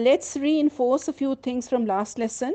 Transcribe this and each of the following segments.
Let's reinforce a few things from last lesson.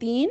3,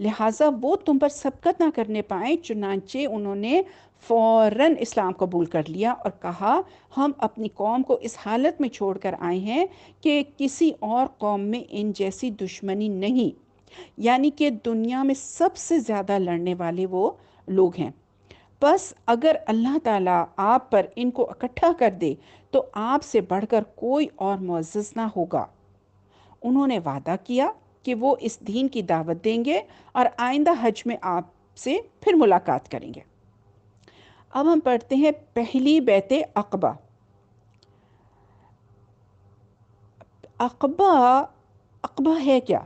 لہٰذا وہ تم پر سبقت نہ کرنے پائیں، چنانچہ انہوں نے فوراً اسلام قبول کر لیا اور کہا ہم اپنی قوم کو اس حالت میں چھوڑ کر آئے ہیں کہ کسی اور قوم میں ان جیسی دشمنی نہیں، یعنی کہ دنیا میں سب سے زیادہ لڑنے والے وہ لوگ ہیں۔ بس اگر اللہ تعالیٰ آپ پر ان کو اکٹھا کر دے تو آپ سے بڑھ کر کوئی اور معزز نہ ہوگا۔ انہوں نے وعدہ کیا کہ وہ اس دین کی دعوت دیں گے اور آئندہ حج میں آپ سے پھر ملاقات کریں گے۔ اب ہم پڑھتے ہیں پہلی بیعت عقبہ۔ عقبہ ہے کیا؟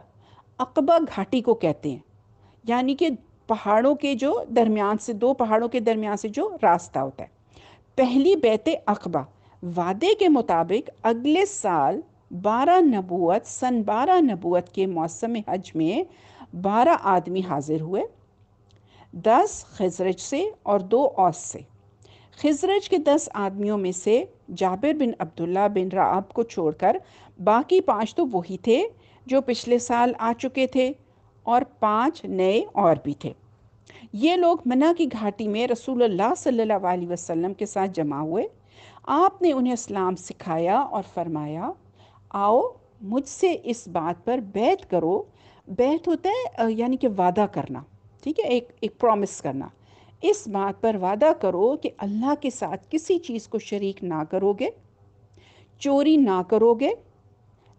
عقبہ گھاٹی کو کہتے ہیں، یعنی کہ پہاڑوں کے جو درمیان سے، دو پہاڑوں کے درمیان سے جو راستہ ہوتا ہے۔ پہلی بیعت عقبہ، وعدے کے مطابق اگلے سال سن 12 نبوت کے موسم حج میں 12 آدمی حاضر ہوئے، 10 خزرج سے اور 2 اوس سے۔ خزرج کے 10 آدمیوں میں سے جابر بن عبداللہ بن رعب کو چھوڑ کر باقی 5 تو وہی تھے جو پچھلے سال آ چکے تھے، اور 5 نئے اور بھی تھے۔ یہ لوگ منع کی گھاٹی میں رسول اللہ صلی اللہ علیہ وسلم کے ساتھ جمع ہوئے۔ آپ نے انہیں اسلام سکھایا اور فرمایا آؤ مجھ سے اس بات پر بیعت کرو۔ بیعت ہوتا ہے یعنی کہ وعدہ کرنا، ٹھیک ہے، ایک پرومس کرنا۔ اس بات پر وعدہ کرو کہ اللہ کے ساتھ کسی چیز کو شریک نہ کرو گے، چوری نہ کرو گے،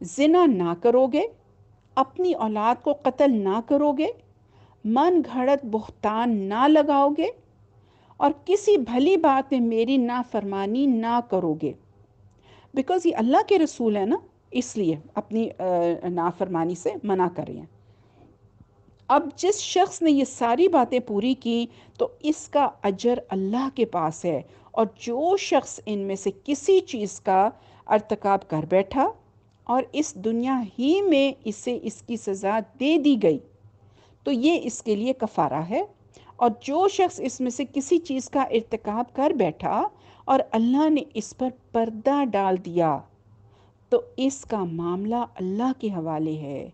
زنا نہ کرو گے، اپنی اولاد کو قتل نہ کرو گے، من گھڑت بہتان نہ لگاؤ گے، اور کسی بھلی بات میں میری نافرمانی نہ کرو گے۔ بیکاز یہ اللہ کے رسول ہے نا، اس لیے اپنی نافرمانی سے منع کر رہے ہیں۔ اب جس شخص نے یہ ساری باتیں پوری کی تو اس کا اجر اللہ کے پاس ہے، اور جو شخص ان میں سے کسی چیز کا ارتکاب کر بیٹھا اور اس دنیا ہی میں اسے اس کی سزا دے دی گئی تو یہ اس کے لیے کفارہ ہے، اور جو شخص اس میں سے کسی چیز کا ارتکاب کر بیٹھا اور اللہ نے اس پر پردہ ڈال دیا تو اس کا معاملہ اللہ کے حوالے ہے،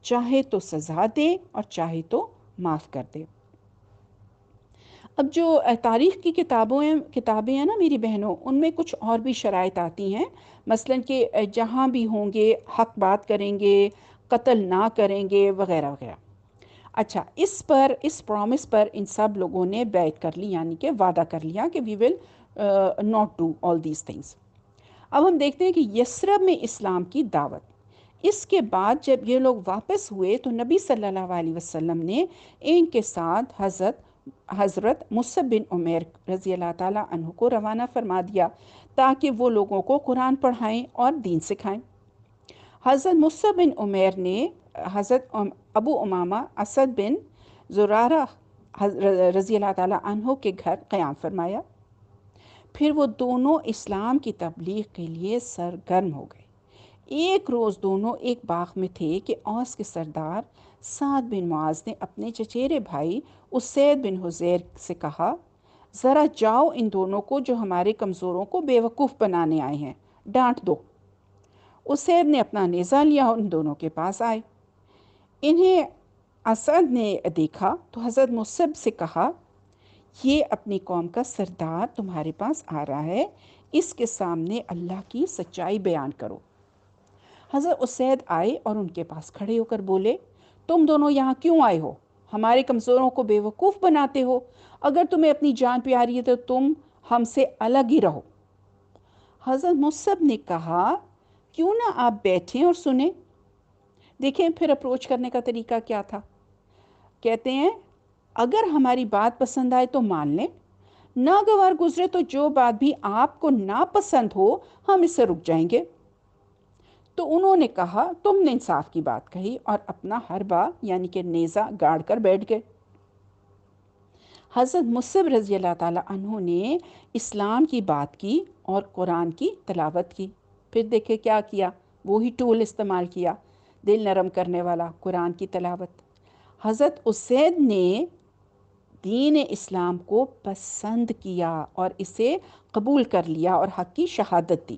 چاہے تو سزا دے اور چاہے تو معاف کر دے۔ اب جو تاریخ کی کتابیں ہیں نا میری بہنوں، ان میں کچھ اور بھی شرائط آتی ہیں، مثلاً کہ جہاں بھی ہوں گے حق بات کریں گے، قتل نہ کریں گے، وغیرہ وغیرہ۔ اچھا، اس پرومس پر ان سب لوگوں نے بیعت کر لی، یعنی کہ وعدہ کر لیا کہ we will not do all these things. اب ہم دیکھتے ہیں کہ یثرب میں اسلام کی دعوت۔ اس کے بعد جب یہ لوگ واپس ہوئے تو نبی صلی اللہ علیہ وسلم نے ان کے ساتھ حضرت مصعب بن عمیر رضی اللہ تعالیٰ عنہ کو روانہ فرما دیا تاکہ وہ لوگوں کو قرآن پڑھائیں اور دین سکھائیں۔ حضرت مصعب بن عمیر نے حضرت ابو امامہ اسد بن زرارہ رضی اللہ تعالیٰ عنہ کے گھر قیام فرمایا۔ پھر وہ دونوں اسلام کی تبلیغ کے لیے سرگرم ہو گئے۔ ایک روز دونوں ایک باغ میں تھے کہ اوس کے سردار سعد بن معاذ نے اپنے چچیرے بھائی اسید بن حضیر سے کہا ذرا جاؤ ان دونوں کو جو ہمارے کمزوروں کو بے وقوف بنانے آئے ہیں ڈانٹ دو۔ اسید نے اپنا نیزہ لیا اور ان دونوں کے پاس آئے۔ انہیں اسد نے دیکھا تو حضرت مصعب سے کہا یہ اپنی قوم کا سردار تمہارے پاس آ رہا ہے، اس کے سامنے اللہ کی سچائی بیان کرو۔ حضرت اسید آئے اور ان کے پاس کھڑے ہو کر بولے تم دونوں یہاں کیوں آئے ہو؟ ہمارے کمزوروں کو بے وقوف بناتے ہو، اگر تمہیں اپنی جان پیاری ہے تو تم ہم سے الگ ہی رہو۔ حضرت مصعب نے کہا کیوں نہ آپ بیٹھیں اور سنیں۔ دیکھیں پھر اپروچ کرنے کا طریقہ کیا تھا۔ کہتے ہیں اگر ہماری بات پسند آئے تو مان لیں، ناگوار گزرے تو جو بات بھی آپ کو ناپسند ہو ہم اس سے رک جائیں گے۔ تو انہوں نے کہا تم نے انصاف کی بات کہی، اور اپنا حربہ یعنی کہ نیزہ گاڑ کر بیٹھ گئے۔ حضرت مصعب رضی اللہ تعالیٰ عنہ نے اسلام کی بات کی اور قرآن کی تلاوت کی۔ پھر دیکھے کیا کیا، وہی ٹول استعمال کیا، دل نرم کرنے والا، قرآن کی تلاوت۔ حضرت اسید نے دین اسلام کو پسند کیا اور اسے قبول کر لیا اور حق کی شہادت دی۔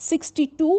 62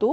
2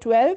12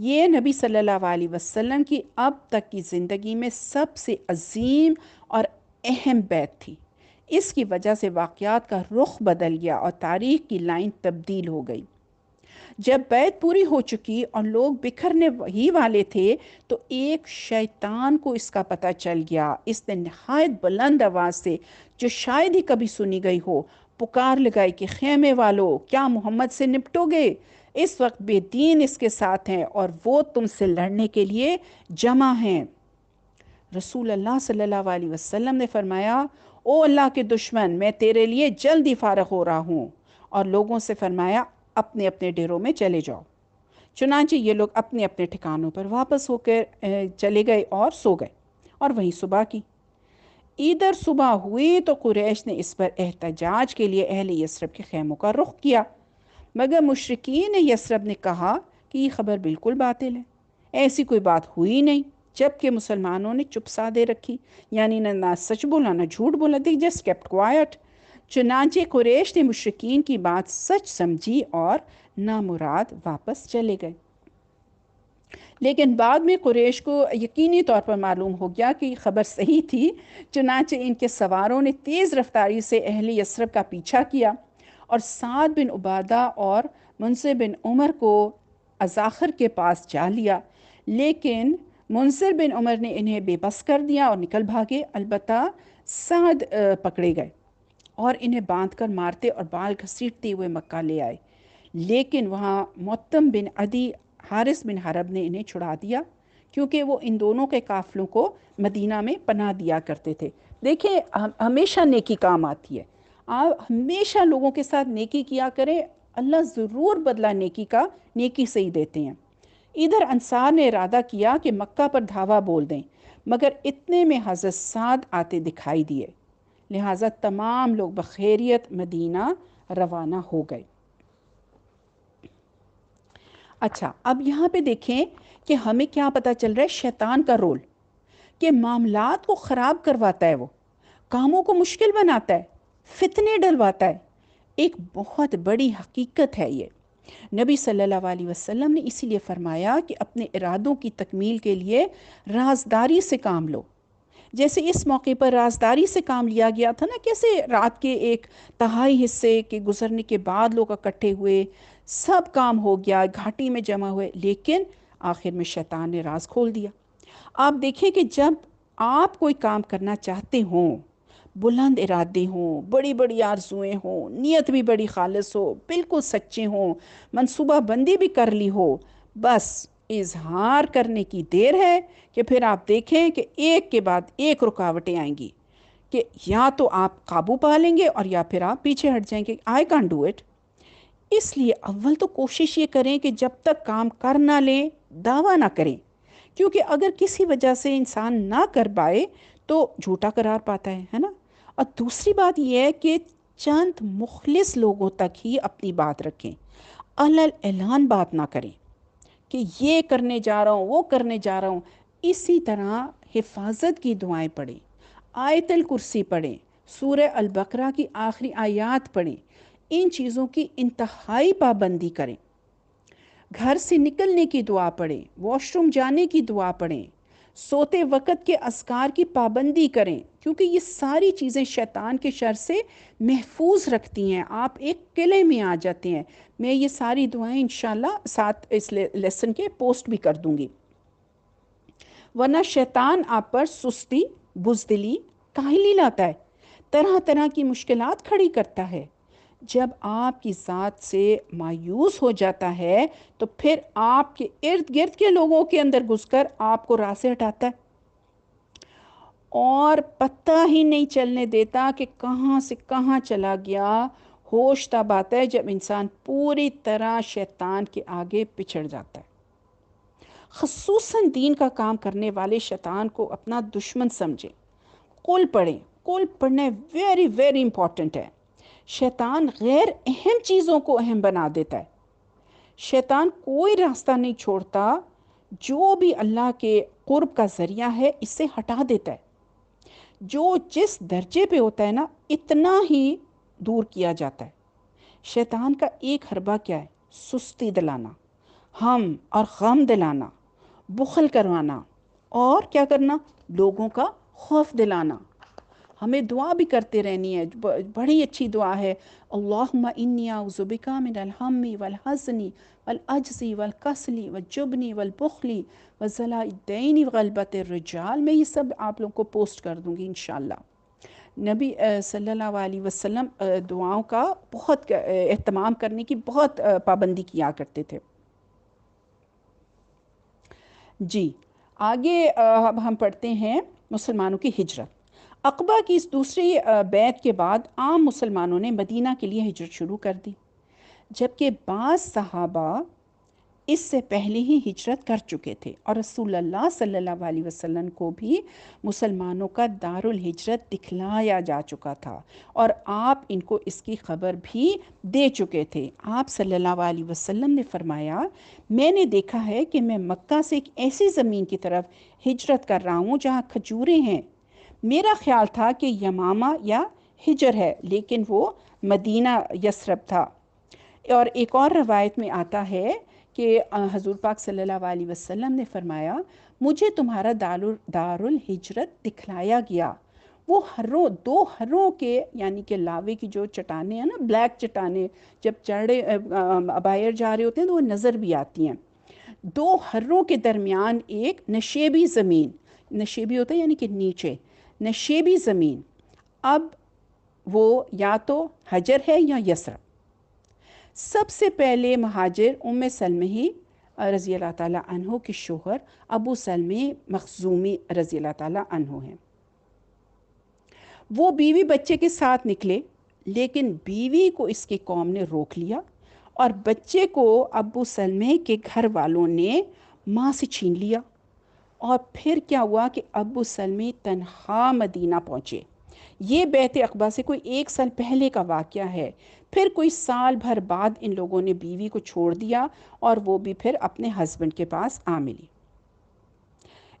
یہ نبی صلی اللہ علیہ وسلم کی اب تک کی زندگی میں سب سے عظیم اور اہم بیعت تھی۔ اس کی وجہ سے واقعات کا رخ بدل گیا اور تاریخ کی لائن تبدیل ہو گئی۔ جب بیعت پوری ہو چکی اور لوگ بکھرنے ہی والے تھے تو ایک شیطان کو اس کا پتہ چل گیا۔ اس نے نہایت بلند آواز سے، جو شاید ہی کبھی سنی گئی ہو، پکار لگائی کہ خیمے والو، کیا محمد سے نپٹو گے؟ اس وقت بے دین اس کے ساتھ ہیں اور وہ تم سے لڑنے کے لیے جمع ہیں۔ رسول اللہ صلی اللہ علیہ وسلم نے فرمایا، او اللہ کے دشمن، میں تیرے لیے جلد ہی فارغ ہو رہا ہوں، اور لوگوں سے فرمایا اپنے اپنے ڈیروں میں چلے جاؤ۔ چنانچہ یہ لوگ اپنے اپنے ٹھکانوں پر واپس ہو کر چلے گئے اور سو گئے، اور وہیں صبح کی۔ ادھر صبح ہوئی تو قریش نے اس پر احتجاج کے لیے اہل یثرب کے خیموں کا رخ کیا، مگر مشرکین یثرب نے کہا کہ یہ خبر بالکل باطل ہے، ایسی کوئی بات ہوئی نہیں، جبکہ مسلمانوں نے چپ سادے رکھی، یعنی نہ سچ بولا نہ جھوٹ بولا، they just kept quiet۔ چنانچہ قریش نے مشرکین کی بات سچ سمجھی اور نامراد واپس چلے گئے۔ لیکن بعد میں قریش کو یقینی طور پر معلوم ہو گیا کہ یہ خبر صحیح تھی، چنانچہ ان کے سواروں نے تیز رفتاری سے اہل یثرب کا پیچھا کیا اور سعد بن عبادہ اور منذر بن عمر کو ازاخر کے پاس جا لیا، لیکن منذر بن عمر نے انہیں بے بس کر دیا اور نکل بھاگے۔ البتہ سعد پکڑے گئے اور انہیں باندھ کر مارتے اور بال گھسیٹتے ہوئے مکہ لے آئے، لیکن وہاں معتم بن عدی حارث بن حرب نے انہیں چھڑا دیا، کیونکہ وہ ان دونوں کے قافلوں کو مدینہ میں پناہ دیا کرتے تھے۔ دیکھیں، ہمیشہ نیکی کام آتی ہے، آپ ہمیشہ لوگوں کے ساتھ نیکی کیا کریں، اللہ ضرور بدلہ نیکی کا نیکی سے ہی دیتے ہیں۔ ادھر انصار نے ارادہ کیا کہ مکہ پر دھاوا بول دیں، مگر اتنے میں حضرت سعد آتے دکھائی دیے، لہٰذا تمام لوگ بخیریت مدینہ روانہ ہو گئے۔ اچھا، اب یہاں پہ دیکھیں کہ ہمیں کیا پتہ چل رہا ہے شیطان کا رول، کہ معاملات کو خراب کرواتا ہے، وہ کاموں کو مشکل بناتا ہے، فتنے ڈلواتا ہے۔ ایک بہت بڑی حقیقت ہے یہ۔ نبی صلی اللہ علیہ وسلم نے اسی لیے فرمایا کہ اپنے ارادوں کی تکمیل کے لیے رازداری سے کام لو۔ جیسے اس موقع پر رازداری سے کام لیا گیا تھا نا، کیسے رات کے ایک تہائی حصے کے گزرنے کے بعد لوگ اکٹھے ہوئے، سب کام ہو گیا، گھاٹی میں جمع ہوئے، لیکن آخر میں شیطان نے راز کھول دیا۔ آپ دیکھیں کہ جب آپ کوئی کام کرنا چاہتے ہوں، بلند ارادے ہوں، بڑی بڑی آرزوئیں ہوں، نیت بھی بڑی خالص ہو، بالکل سچے ہوں، منصوبہ بندی بھی کر لی ہو، بس اظہار کرنے کی دیر ہے کہ پھر آپ دیکھیں کہ ایک کے بعد ایک رکاوٹیں آئیں گی، کہ یا تو آپ قابو پا لیں گے اور یا پھر آپ پیچھے ہٹ جائیں گے، آئی کانٹ ڈو اٹ۔ اس لیے اول تو کوشش یہ کریں کہ جب تک کام کر نہ لیں دعویٰ نہ کریں، کیونکہ اگر کسی وجہ سے انسان نہ کر پائے تو جھوٹا قرار پاتا ہے نا۔ اور دوسری بات یہ ہے کہ چند مخلص لوگوں تک ہی اپنی بات رکھیں، علل اعلان بات نہ کریں کہ یہ کرنے جا رہا ہوں، وہ کرنے جا رہا ہوں۔ اسی طرح حفاظت کی دعائیں پڑھیں، آیت الکرسی پڑھیں، سورہ البقرہ کی آخری آیات پڑھیں، ان چیزوں کی انتہائی پابندی کریں۔ گھر سے نکلنے کی دعا پڑھیں، واش روم جانے کی دعا پڑھیں، سوتے وقت کے اذکار کی پابندی کریں، کیونکہ یہ ساری چیزیں شیطان کے شر سے محفوظ رکھتی ہیں، آپ ایک قلعے میں آ جاتے ہیں۔ میں یہ ساری دعائیں انشاءاللہ ساتھ اس لیسن کے پوسٹ بھی کر دوں گی۔ ورنہ شیطان آپ پر سستی، بزدلی، کاہلی لاتا ہے، طرح طرح کی مشکلات کھڑی کرتا ہے۔ جب آپ کی ذات سے مایوس ہو جاتا ہے تو پھر آپ کے ارد گرد کے لوگوں کے اندر گھس کر آپ کو راہ سے ہٹاتا ہے اور پتہ ہی نہیں چلنے دیتا کہ کہاں سے کہاں چلا گیا۔ ہوش تب آتا ہے جب انسان پوری طرح شیطان کے آگے پچھڑ جاتا ہے۔ خصوصاً دین کا کام کرنے والے شیطان کو اپنا دشمن سمجھیں۔ قل پڑھیں، قل پڑھنا ویری ویری امپورٹنٹ ہے۔ شیطان غیر اہم چیزوں کو اہم بنا دیتا ہے۔ شیطان کوئی راستہ نہیں چھوڑتا، جو بھی اللہ کے قرب کا ذریعہ ہے اس سے ہٹا دیتا ہے۔ جو جس درجے پہ ہوتا ہے نا، اتنا ہی دور کیا جاتا ہے۔ شیطان کا ایک حربہ کیا ہے؟ سستی دلانا، ہم اور غم دلانا، بخل کروانا، اور کیا کرنا، لوگوں کا خوف دلانا۔ ہمیں دعا بھی کرتے رہنی ہے، بڑی اچھی دعا ہے، اللہم انی اعوذ بک من الہم والحزن والعجز والکسل والجبن والبخل وضلاع الدین وغلبۃ الرجال۔ میں یہ سب آپ لوگوں کو پوسٹ کر دوں گی انشاءاللہ۔ نبی صلی اللہ علیہ وسلم دعاؤں کا بہت اہتمام کرنے کی بہت پابندی کیا کرتے تھے۔ جی آگے اب ہم پڑھتے ہیں مسلمانوں کی ہجرت۔ عقبہ کی اس دوسری بیعت کے بعد عام مسلمانوں نے مدینہ کے لیے ہجرت شروع کر دی، جبکہ بعض صحابہ اس سے پہلے ہی ہجرت کر چکے تھے، اور رسول اللہ صلی اللہ علیہ وسلم کو بھی مسلمانوں کا دار الہجرت دکھلایا جا چکا تھا، اور آپ ان کو اس کی خبر بھی دے چکے تھے۔ آپ صلی اللہ علیہ وسلم نے فرمایا، میں نے دیکھا ہے کہ میں مکہ سے ایک ایسی زمین کی طرف ہجرت کر رہا ہوں جہاں کھجوریں ہیں۔ میرا خیال تھا کہ یمامہ یا ہجر ہے، لیکن وہ مدینہ یثرب تھا۔ اور ایک اور روایت میں آتا ہے کہ حضور پاک صلی اللہ علیہ وسلم نے فرمایا، مجھے تمہارا دار الہجرت دکھلایا گیا۔ وہ ہروں، دو ہروں کے یعنی کہ لاوے کی جو چٹانیں ہیں نا، بلیک چٹانیں، جب چڑھے باہر جا رہے ہوتے ہیں تو وہ نظر بھی آتی ہیں۔ دو ہروں کے درمیان ایک نشیبی زمین، نشیبی ہوتا ہے یعنی کہ نیچے، نشیبی زمین، اب وہ یا تو حجر ہے یا یثرب۔ سب سے پہلے مہاجر ام سلمہ رضی اللہ تعالیٰ عنہ کے شوہر ابو سلمہ مخزومی رضی اللہ تعالیٰ عنہ ہیں۔ وہ بیوی بچے کے ساتھ نکلے، لیکن بیوی کو اس کی قوم نے روک لیا، اور بچے کو ابو سلمہ کے گھر والوں نے ماں سے چھین لیا۔ اور پھر کیا ہوا کہ ابو سلمہ تنہا مدینہ پہنچے۔ یہ بیعت عقبہ سے کوئی 1 سال پہلے کا واقعہ ہے۔ پھر کوئی سال بھر بعد ان لوگوں نے بیوی کو چھوڑ دیا، اور وہ بھی پھر اپنے ہسبینڈ کے پاس آ ملی۔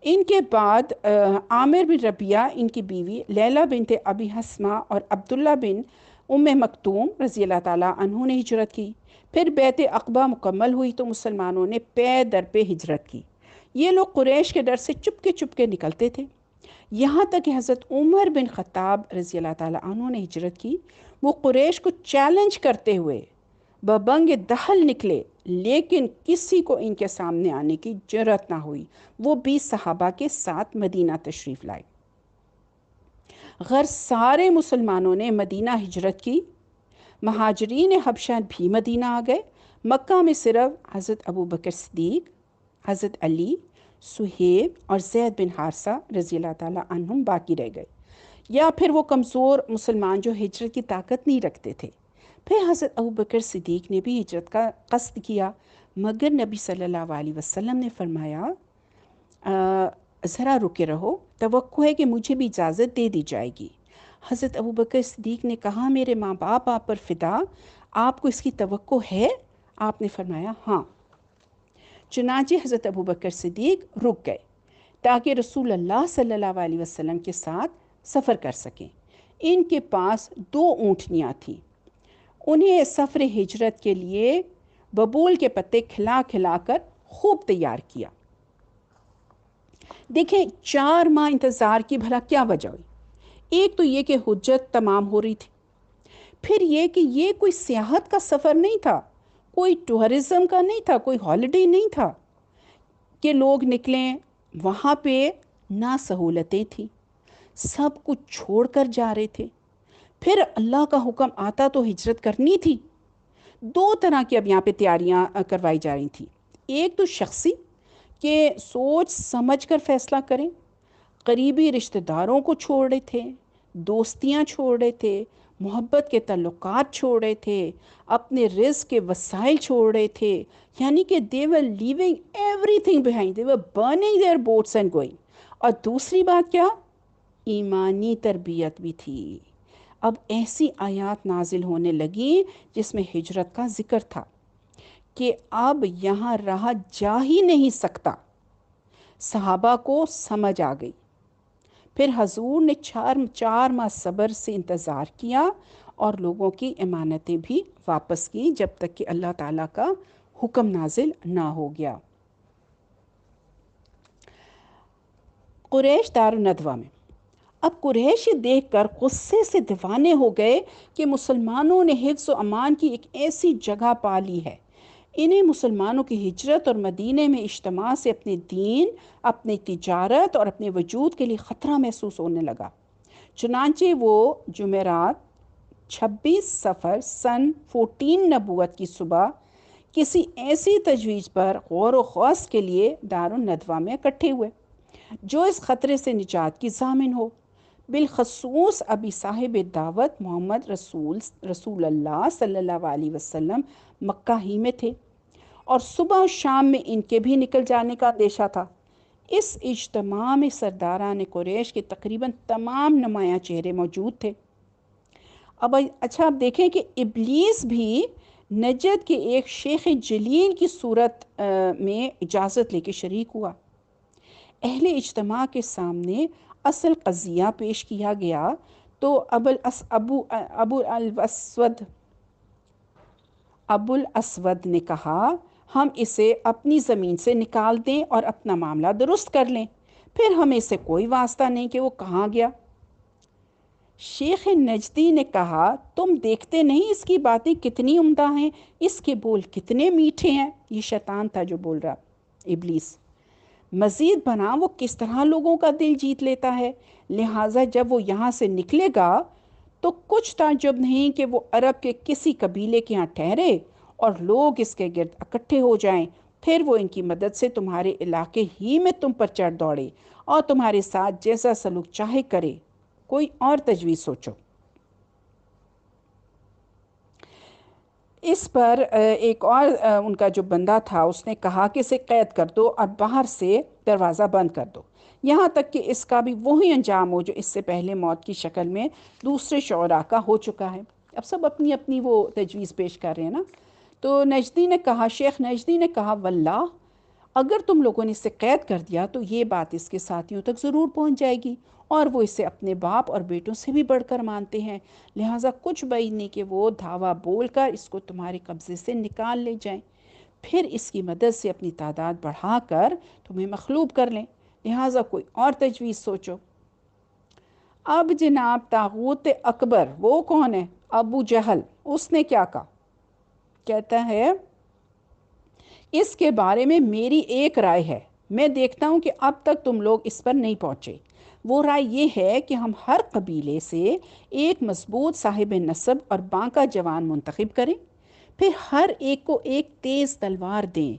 ان کے بعد عامر بن ربیعہ ان کی بیوی، لیلہ بنت ابی حسمہ اور عبداللہ بن ام مکتوم رضی اللہ تعالیٰ عنہ نے ہجرت کی۔ پھر بیعت عقبہ مکمل ہوئی تو مسلمانوں نے پے در پہ ہجرت کی۔ یہ لوگ قریش کے ڈر سے چپ کے نکلتے تھے، یہاں تک کہ حضرت عمر بن خطاب رضی اللہ تعالیٰ عنہ نے ہجرت کی۔ وہ قریش کو چیلنج کرتے ہوئے ببنگ دہل نکلے، لیکن کسی کو ان کے سامنے آنے کی جرأت نہ ہوئی۔ وہ 20 صحابہ کے ساتھ مدینہ تشریف لائے۔ غیر سارے مسلمانوں نے مدینہ ہجرت کی۔ مہاجرین حبشہ بھی مدینہ آ گئے۔ مکہ میں صرف حضرت ابو بکر صدیق، حضرت علی، سہیب اور زید بن حارثہ رضی اللہ تعالیٰ عنہم باقی رہ گئے، یا پھر وہ کمزور مسلمان جو ہجرت کی طاقت نہیں رکھتے تھے۔ پھر حضرت ابو بکر صدیق نے بھی ہجرت کا قصد کیا، مگر نبی صلی اللہ علیہ وسلم نے فرمایا ذرا رکے رہو، توقع ہے کہ مجھے بھی اجازت دے دی جائے گی۔ حضرت ابو بکر صدیق نے کہا، میرے ماں باپ آپ پر فدا، آپ کو اس کی توقع ہے؟ آپ نے فرمایا ہاں۔ چنانچہ حضرت ابو بکر صدیق رک گئے تاکہ رسول اللہ صلی اللہ علیہ وسلم کے ساتھ سفر کر سکیں۔ ان کے پاس 2 اونٹنیاں تھیں۔ انہیں سفر ہجرت کے لیے ببول کے پتے کھلا کھلا کر خوب تیار کیا۔ دیکھیں 4 ماہ انتظار کی، بھلا کیا وجہ ہوئی؟ ایک تو یہ کہ حجت تمام ہو رہی تھی، پھر یہ کہ یہ کوئی سیاحت کا سفر نہیں تھا، کوئی ٹورزم کا نہیں تھا، کوئی ہالیڈے نہیں تھا کہ لوگ نکلیں۔ وہاں پہ نہ سہولتیں تھیں، سب کچھ چھوڑ کر جا رہے تھے۔ پھر اللہ کا حکم آتا تو ہجرت کرنی تھی۔ 2 طرح کی اب یہاں پہ تیاریاں کروائی جا رہی تھیں۔ ایک تو شخصی کہ سوچ سمجھ کر فیصلہ کریں، قریبی رشتہ داروں کو چھوڑ رہے تھے، دوستیاں چھوڑ رہے تھے، محبت کے تعلقات چھوڑ رہے تھے، اپنے رزق کے وسائل چھوڑ رہے تھے، یعنی کہ they were leaving everything behind, they were burning their boats and going۔ اور دوسری بات کیا؟ ایمانی تربیت بھی تھی۔ اب ایسی آیات نازل ہونے لگیں جس میں ہجرت کا ذکر تھا کہ اب یہاں رہا جا ہی نہیں سکتا۔ صحابہ کو سمجھ آ گئی۔ پھر حضور نے 4 ماہ صبر سے انتظار کیا اور لوگوں کی امانتیں بھی واپس کی، جب تک کہ اللہ تعالیٰ کا حکم نازل نہ ہو گیا۔ قریش دارالندوہ میں، اب قریش یہ دیکھ کر غصے سے دیوانے ہو گئے کہ مسلمانوں نے حفظ و امان کی ایک ایسی جگہ پا لی ہے۔ انہیں مسلمانوں کی ہجرت اور مدینے میں اجتماع سے اپنے دین، اپنی تجارت اور اپنے وجود کے لیے خطرہ محسوس ہونے لگا۔ چنانچہ وہ جمعرات 26 صفر سن 14 نبوت کی صبح کسی ایسی تجویز پر غور و خوض کے لیے دارالندوہ میں اکٹھے ہوئے جو اس خطرے سے نجات کی ضامن ہو۔ بالخصوص ابھی صاحب دعوت محمد رسول اللہ صلی اللہ علیہ وسلم مکہ ہی میں تھے، اور صبح و شام میں ان کے بھی نکل جانے کا اندیشہ تھا۔ اس اجتماع میں سرداران قریش کے تقریباً تمام نمایاں چہرے موجود تھے۔ اب دیکھیں کہ ابلیس بھی نجد کے ایک شیخ جلیل کی صورت میں اجازت لے کے شریک ہوا۔ اہل اجتماع کے سامنے اصل قضیہ پیش کیا گیا تو ابو الاسود نے کہا، ہم اسے اپنی زمین سے نکال دیں اور اپنا معاملہ درست کر لیں، پھر ہمیں سے کوئی واسطہ نہیں کہ وہ کہاں گیا۔ شیخ نجدی نے کہا، تم دیکھتے نہیں اس کی باتیں کتنی عمدہ ہیں، اس کے بول کتنے میٹھے ہیں۔ یہ شیطان تھا جو بول رہا، ابلیس۔ مزید بنا وہ کس طرح لوگوں کا دل جیت لیتا ہے، لہٰذا جب وہ یہاں سے نکلے گا تو کچھ تعجب نہیں کہ وہ عرب کے کسی قبیلے کے ہاں ٹھہرے اور لوگ اس کے گرد اکٹھے ہو جائیں، پھر وہ ان کی مدد سے تمہارے علاقے ہی میں تم پر چڑھ دوڑے اور تمہارے ساتھ جیسا سلوک چاہے کرے۔ کوئی اور تجویز سوچو۔ اس پر ایک اور ان کا جو بندہ تھا اس نے کہا کہ اسے قید کر دو اور باہر سے دروازہ بند کر دو، یہاں تک کہ اس کا بھی وہی انجام ہو جو اس سے پہلے موت کی شکل میں دوسرے شعراء کا ہو چکا ہے۔ اب سب اپنی اپنی وہ تجویز پیش کر رہے ہیں نا۔ تو نجدی نے کہا، شیخ نجدی نے کہا، واللہ اگر تم لوگوں نے اسے قید کر دیا تو یہ بات اس کے ساتھیوں تک ضرور پہنچ جائے گی، اور وہ اسے اپنے باپ اور بیٹوں سے بھی بڑھ کر مانتے ہیں، لہٰذا کچھ بعید نہیں کہ وہ دھاوا بول کر اس کو تمہارے قبضے سے نکال لے جائیں، پھر اس کی مدد سے اپنی تعداد بڑھا کر تمہیں مغلوب کر لیں، لہٰذا کوئی اور تجویز سوچو۔ اب جناب طاغوت اکبر، وہ کون ہے؟ ابو جہل، اس نے کیا کہا؟ کہتا ہے، اس کے بارے میں میری ایک رائے ہے، میں دیکھتا ہوں کہ اب تک تم لوگ اس پر نہیں پہنچے۔ وہ رائے یہ ہے کہ ہم ہر قبیلے سے ایک مضبوط صاحب نسب اور بانکا جوان منتخب کریں، پھر ہر ایک کو ایک تیز تلوار دیں،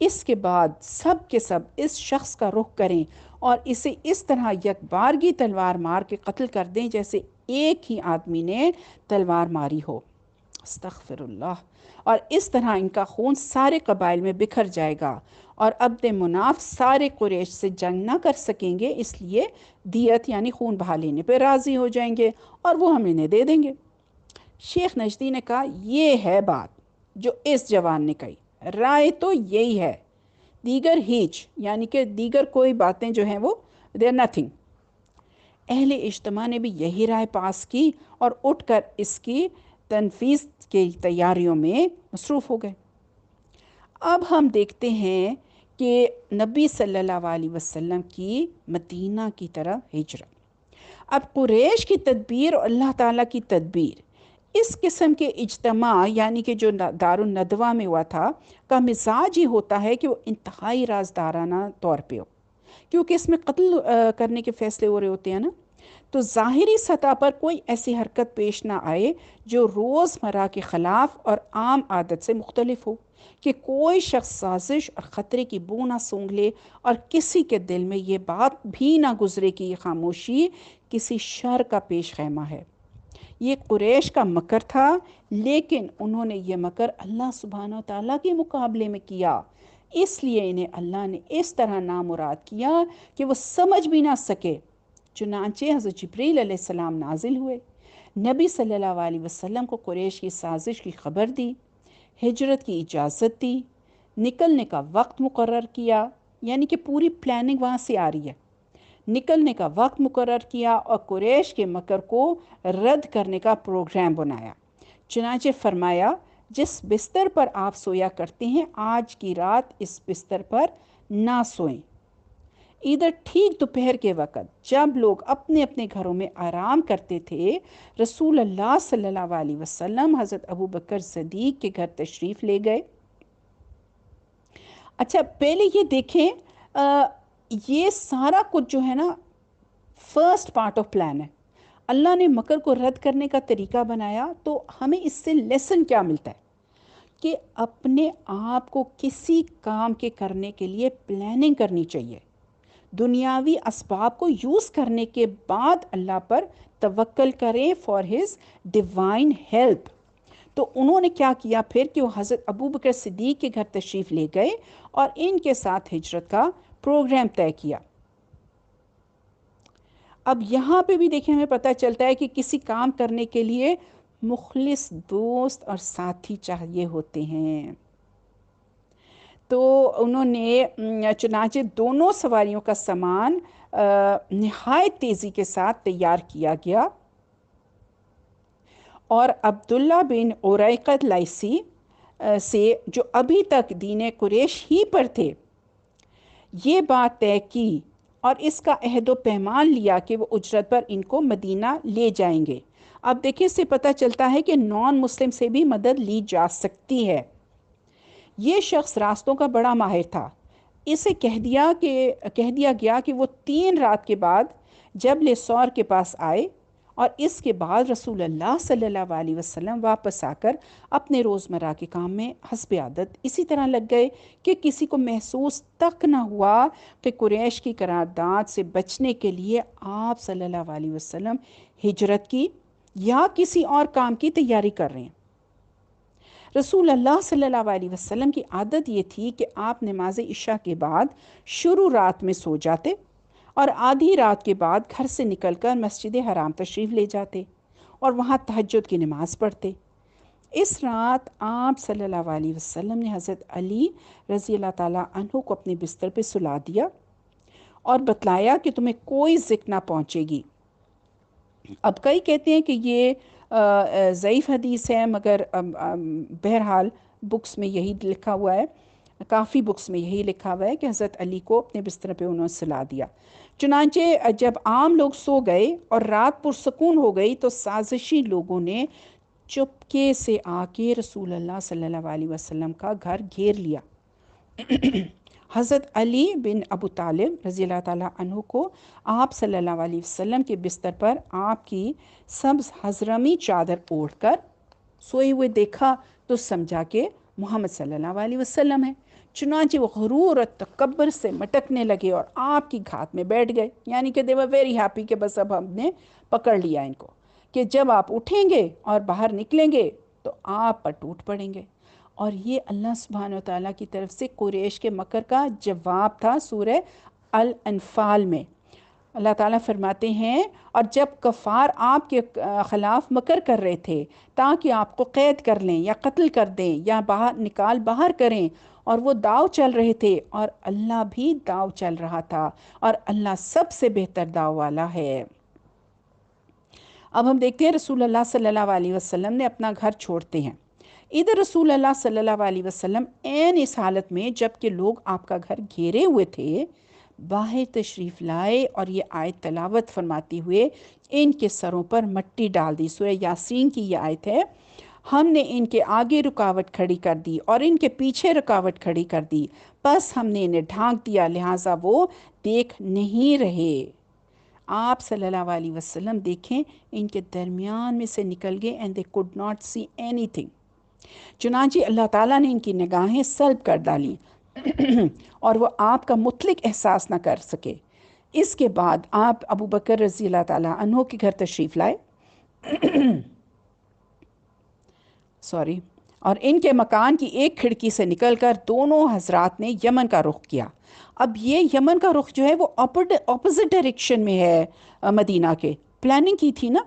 اس کے بعد سب کے سب اس شخص کا رخ کریں اور اسے اس طرح یک بارگی تلوار مار کے قتل کر دیں جیسے ایک ہی آدمی نے تلوار ماری ہو۔ استغفر اللہ۔ اور اس طرح ان کا خون سارے قبائل میں بکھر جائے گا اور عبد مناف سارے قریش سے جنگ نہ کر سکیں گے، اس لیے دیت یعنی خون بہا لینے پہ راضی ہو جائیں گے اور وہ ہم انہیں دے دیں گے۔ شیخ نجدی نے کہا، یہ ہے بات جو اس جوان نے کہی، رائے تو یہی ہے، دیگر ہیچ یعنی کہ دیگر کوئی باتیں جو ہیں وہ دے نتھنگ۔ اہل اجتماع نے بھی یہی رائے پاس کی اور اٹھ کر اس کی تنفیذ کی تیاریوں میں مصروف ہو گئے۔ اب ہم دیکھتے ہیں کہ نبی صلی اللہ علیہ وسلم کی مدینہ کی طرف ہجرت۔ اب قریش کی تدبیر اور اللہ تعالیٰ کی تدبیر، اس قسم کے اجتماع یعنی کہ جو دارالندوہ میں ہوا تھا کا مزاج ہی ہوتا ہے کہ وہ انتہائی رازدارانہ طور پہ ہو، کیونکہ اس میں قتل کرنے کے فیصلے ہو رہے ہوتے ہیں نا، تو ظاہری سطح پر کوئی ایسی حرکت پیش نہ آئے جو روزمرہ کے خلاف اور عام عادت سے مختلف ہو، کہ کوئی شخص سازش اور خطرے کی بو نہ سونگھ لے اور کسی کے دل میں یہ بات بھی نہ گزرے کہ یہ خاموشی کسی شر کا پیش خیمہ ہے۔ یہ قریش کا مکر تھا، لیکن انہوں نے یہ مکر اللہ سبحانہ و تعالیٰ کے مقابلے میں کیا، اس لیے انہیں اللہ نے اس طرح نامراد کیا کہ وہ سمجھ بھی نہ سکے۔ چنانچہ حضرت جبریل علیہ السلام نازل ہوئے، نبی صلی اللہ علیہ وسلم کو قریش کی سازش کی خبر دی، ہجرت کی اجازت دی، نکلنے کا وقت مقرر کیا، یعنی کہ پوری پلاننگ وہاں سے آ رہی ہے، نکلنے کا وقت مقرر کیا اور قریش کے مکر کو رد کرنے کا پروگرام بنایا۔ چنانچہ فرمایا، جس بستر پر آپ سویا کرتے ہیں آج کی رات اس بستر پر نہ سوئیں۔ ادھر ٹھیک دوپہر کے وقت جب لوگ اپنے اپنے گھروں میں آرام کرتے تھے، رسول اللہ صلی اللہ علیہ وسلم حضرت ابو بکر صدیق کے گھر تشریف لے گئے۔ اچھا پہلے یہ دیکھیں، یہ سارا کچھ جو ہے نا فرسٹ پارٹ آف پلان ہے۔ اللہ نے مکر کو رد کرنے کا طریقہ بنایا، تو ہمیں اس سے لیسن کیا ملتا ہے کہ اپنے آپ کو کسی کام کے کرنے کے لیے پلاننگ کرنی چاہیے۔ دنیاوی اسباب کو یوز کرنے کے بعد اللہ پر توکل کریں فار ہز ڈیوائن ہیلپ۔ تو انہوں نے کیا کیا پھر کہ وہ حضرت ابو بکر صدیق کے گھر تشریف لے گئے اور ان کے ساتھ ہجرت کا پروگرام طے کیا۔ اب یہاں پہ بھی دیکھیں ہمیں پتہ چلتا ہے کہ کسی کام کرنے کے لیے مخلص دوست اور ساتھی چاہیے ہوتے ہیں۔ تو انہوں نے چنانچہ دونوں سواریوں کا سامان نہایت تیزی کے ساتھ تیار کیا گیا، اور عبداللہ بن عریقۃ لیثی سے جو ابھی تک دین قریش ہی پر تھے یہ بات طے کی اور اس کا عہد و پیمان لیا کہ وہ اجرت پر ان کو مدینہ لے جائیں گے۔ اب دیکھیں اس سے پتہ چلتا ہے کہ نان مسلم سے بھی مدد لی جا سکتی ہے۔ یہ شخص راستوں کا بڑا ماہر تھا۔ اسے کہہ دیا گیا کہ وہ 3 رات کے بعد جبل سور کے پاس آئے، اور اس کے بعد رسول اللہ صلی اللہ علیہ وسلم واپس آ کر اپنے روزمرہ کے کام میں حسب عادت اسی طرح لگ گئے کہ کسی کو محسوس تک نہ ہوا کہ قریش کی قرارداد سے بچنے کے لیے آپ صلی اللہ علیہ وسلم ہجرت کی یا کسی اور کام کی تیاری کر رہے ہیں۔ رسول اللہ صلی اللہ علیہ وسلم کی عادت یہ تھی کہ آپ نماز عشاء کے بعد شروع رات میں سو جاتے اور آدھی رات کے بعد گھر سے نکل کر مسجد حرام تشریف لے جاتے اور وہاں تہجد کی نماز پڑھتے۔ اس رات آپ صلی اللہ علیہ وسلم نے حضرت علی رضی اللہ تعالیٰ عنہ کو اپنے بستر پہ سلا دیا اور بتلایا کہ تمہیں کوئی ذکر نہ پہنچے گی۔ اب کئی کہتے ہیں کہ یہ ضعیف حدیث ہے، مگر بہرحال بکس میں یہی لکھا ہوا ہے، کافی بکس میں یہی لکھا ہوا ہے کہ حضرت علی کو اپنے بستر پہ انہوں نے سلا دیا۔ چنانچہ جب عام لوگ سو گئے اور رات پرسکون ہو گئی تو سازشی لوگوں نے چپکے سے آ کے رسول اللہ صلی اللہ علیہ وسلم کا گھر گھیر لیا۔ حضرت علی بن ابو طالب رضی اللہ تعالیٰ عنہ کو آپ صلی اللہ علیہ وسلم کے بستر پر آپ کی سبز حضرمی چادر اوڑھ کر سوئے ہوئے دیکھا تو سمجھا کہ محمد صلی اللہ علیہ وسلم ہے۔ چنانچہ وہ غرور اور تکبر سے مٹکنے لگے اور آپ کی گھات میں بیٹھ گئے، یعنی کہ they were very happy کہ بس اب ہم نے پکڑ لیا ان کو، کہ جب آپ اٹھیں گے اور باہر نکلیں گے تو آپ پر ٹوٹ پڑیں گے۔ اور یہ اللہ سبحانہ و تعالیٰ کی طرف سے قریش کے مکر کا جواب تھا۔ سورہ الانفال میں اللہ تعالیٰ فرماتے ہیں، اور جب کفار آپ کے خلاف مکر کر رہے تھے تاکہ آپ کو قید کر لیں یا قتل کر دیں یا باہر کریں، اور وہ داؤ چل رہے تھے، اور اللہ بھی داؤ چل رہا تھا، اور اللہ سب سے بہتر داؤ والا ہے۔ اب ہم دیکھتے ہیں رسول اللہ صلی اللہ علیہ وسلم نے اپنا گھر چھوڑتے ہیں۔ ادھر رسول اللہ صلی اللہ علیہ وسلم عین اس حالت میں جب کہ لوگ آپ کا گھر گھیرے ہوئے تھے باہر تشریف لائے اور یہ آیت تلاوت فرماتے ہوئے ان کے سروں پر مٹی ڈال دی۔ سورہ یاسین کی یہ آیت ہے، ہم نے ان کے آگے رکاوٹ کھڑی کر دی اور ان کے پیچھے رکاوٹ کھڑی کر دی، بس ہم نے انہیں ڈھانک دیا لہٰذا وہ دیکھ نہیں رہے۔ آپ صلی اللہ علیہ وسلم دیکھیں ان کے درمیان میں سے نکل گئے and they could not see anything۔ چنانچہ اللہ تعالیٰ نے ان کی نگاہیں سلب کر ڈالیں اور وہ آپ کا مطلق احساس نہ کر سکے۔ اس کے بعد آپ ابو بکر رضی اللہ تعالیٰ عنہ کے گھر تشریف لائے اور ان کے مکان کی ایک کھڑکی سے نکل کر دونوں حضرات نے یمن کا رخ کیا۔ اب یہ یمن کا رخ جو ہے وہ اپوزٹ ڈائریکشن میں ہے مدینہ کے، پلاننگ کی تھی نا،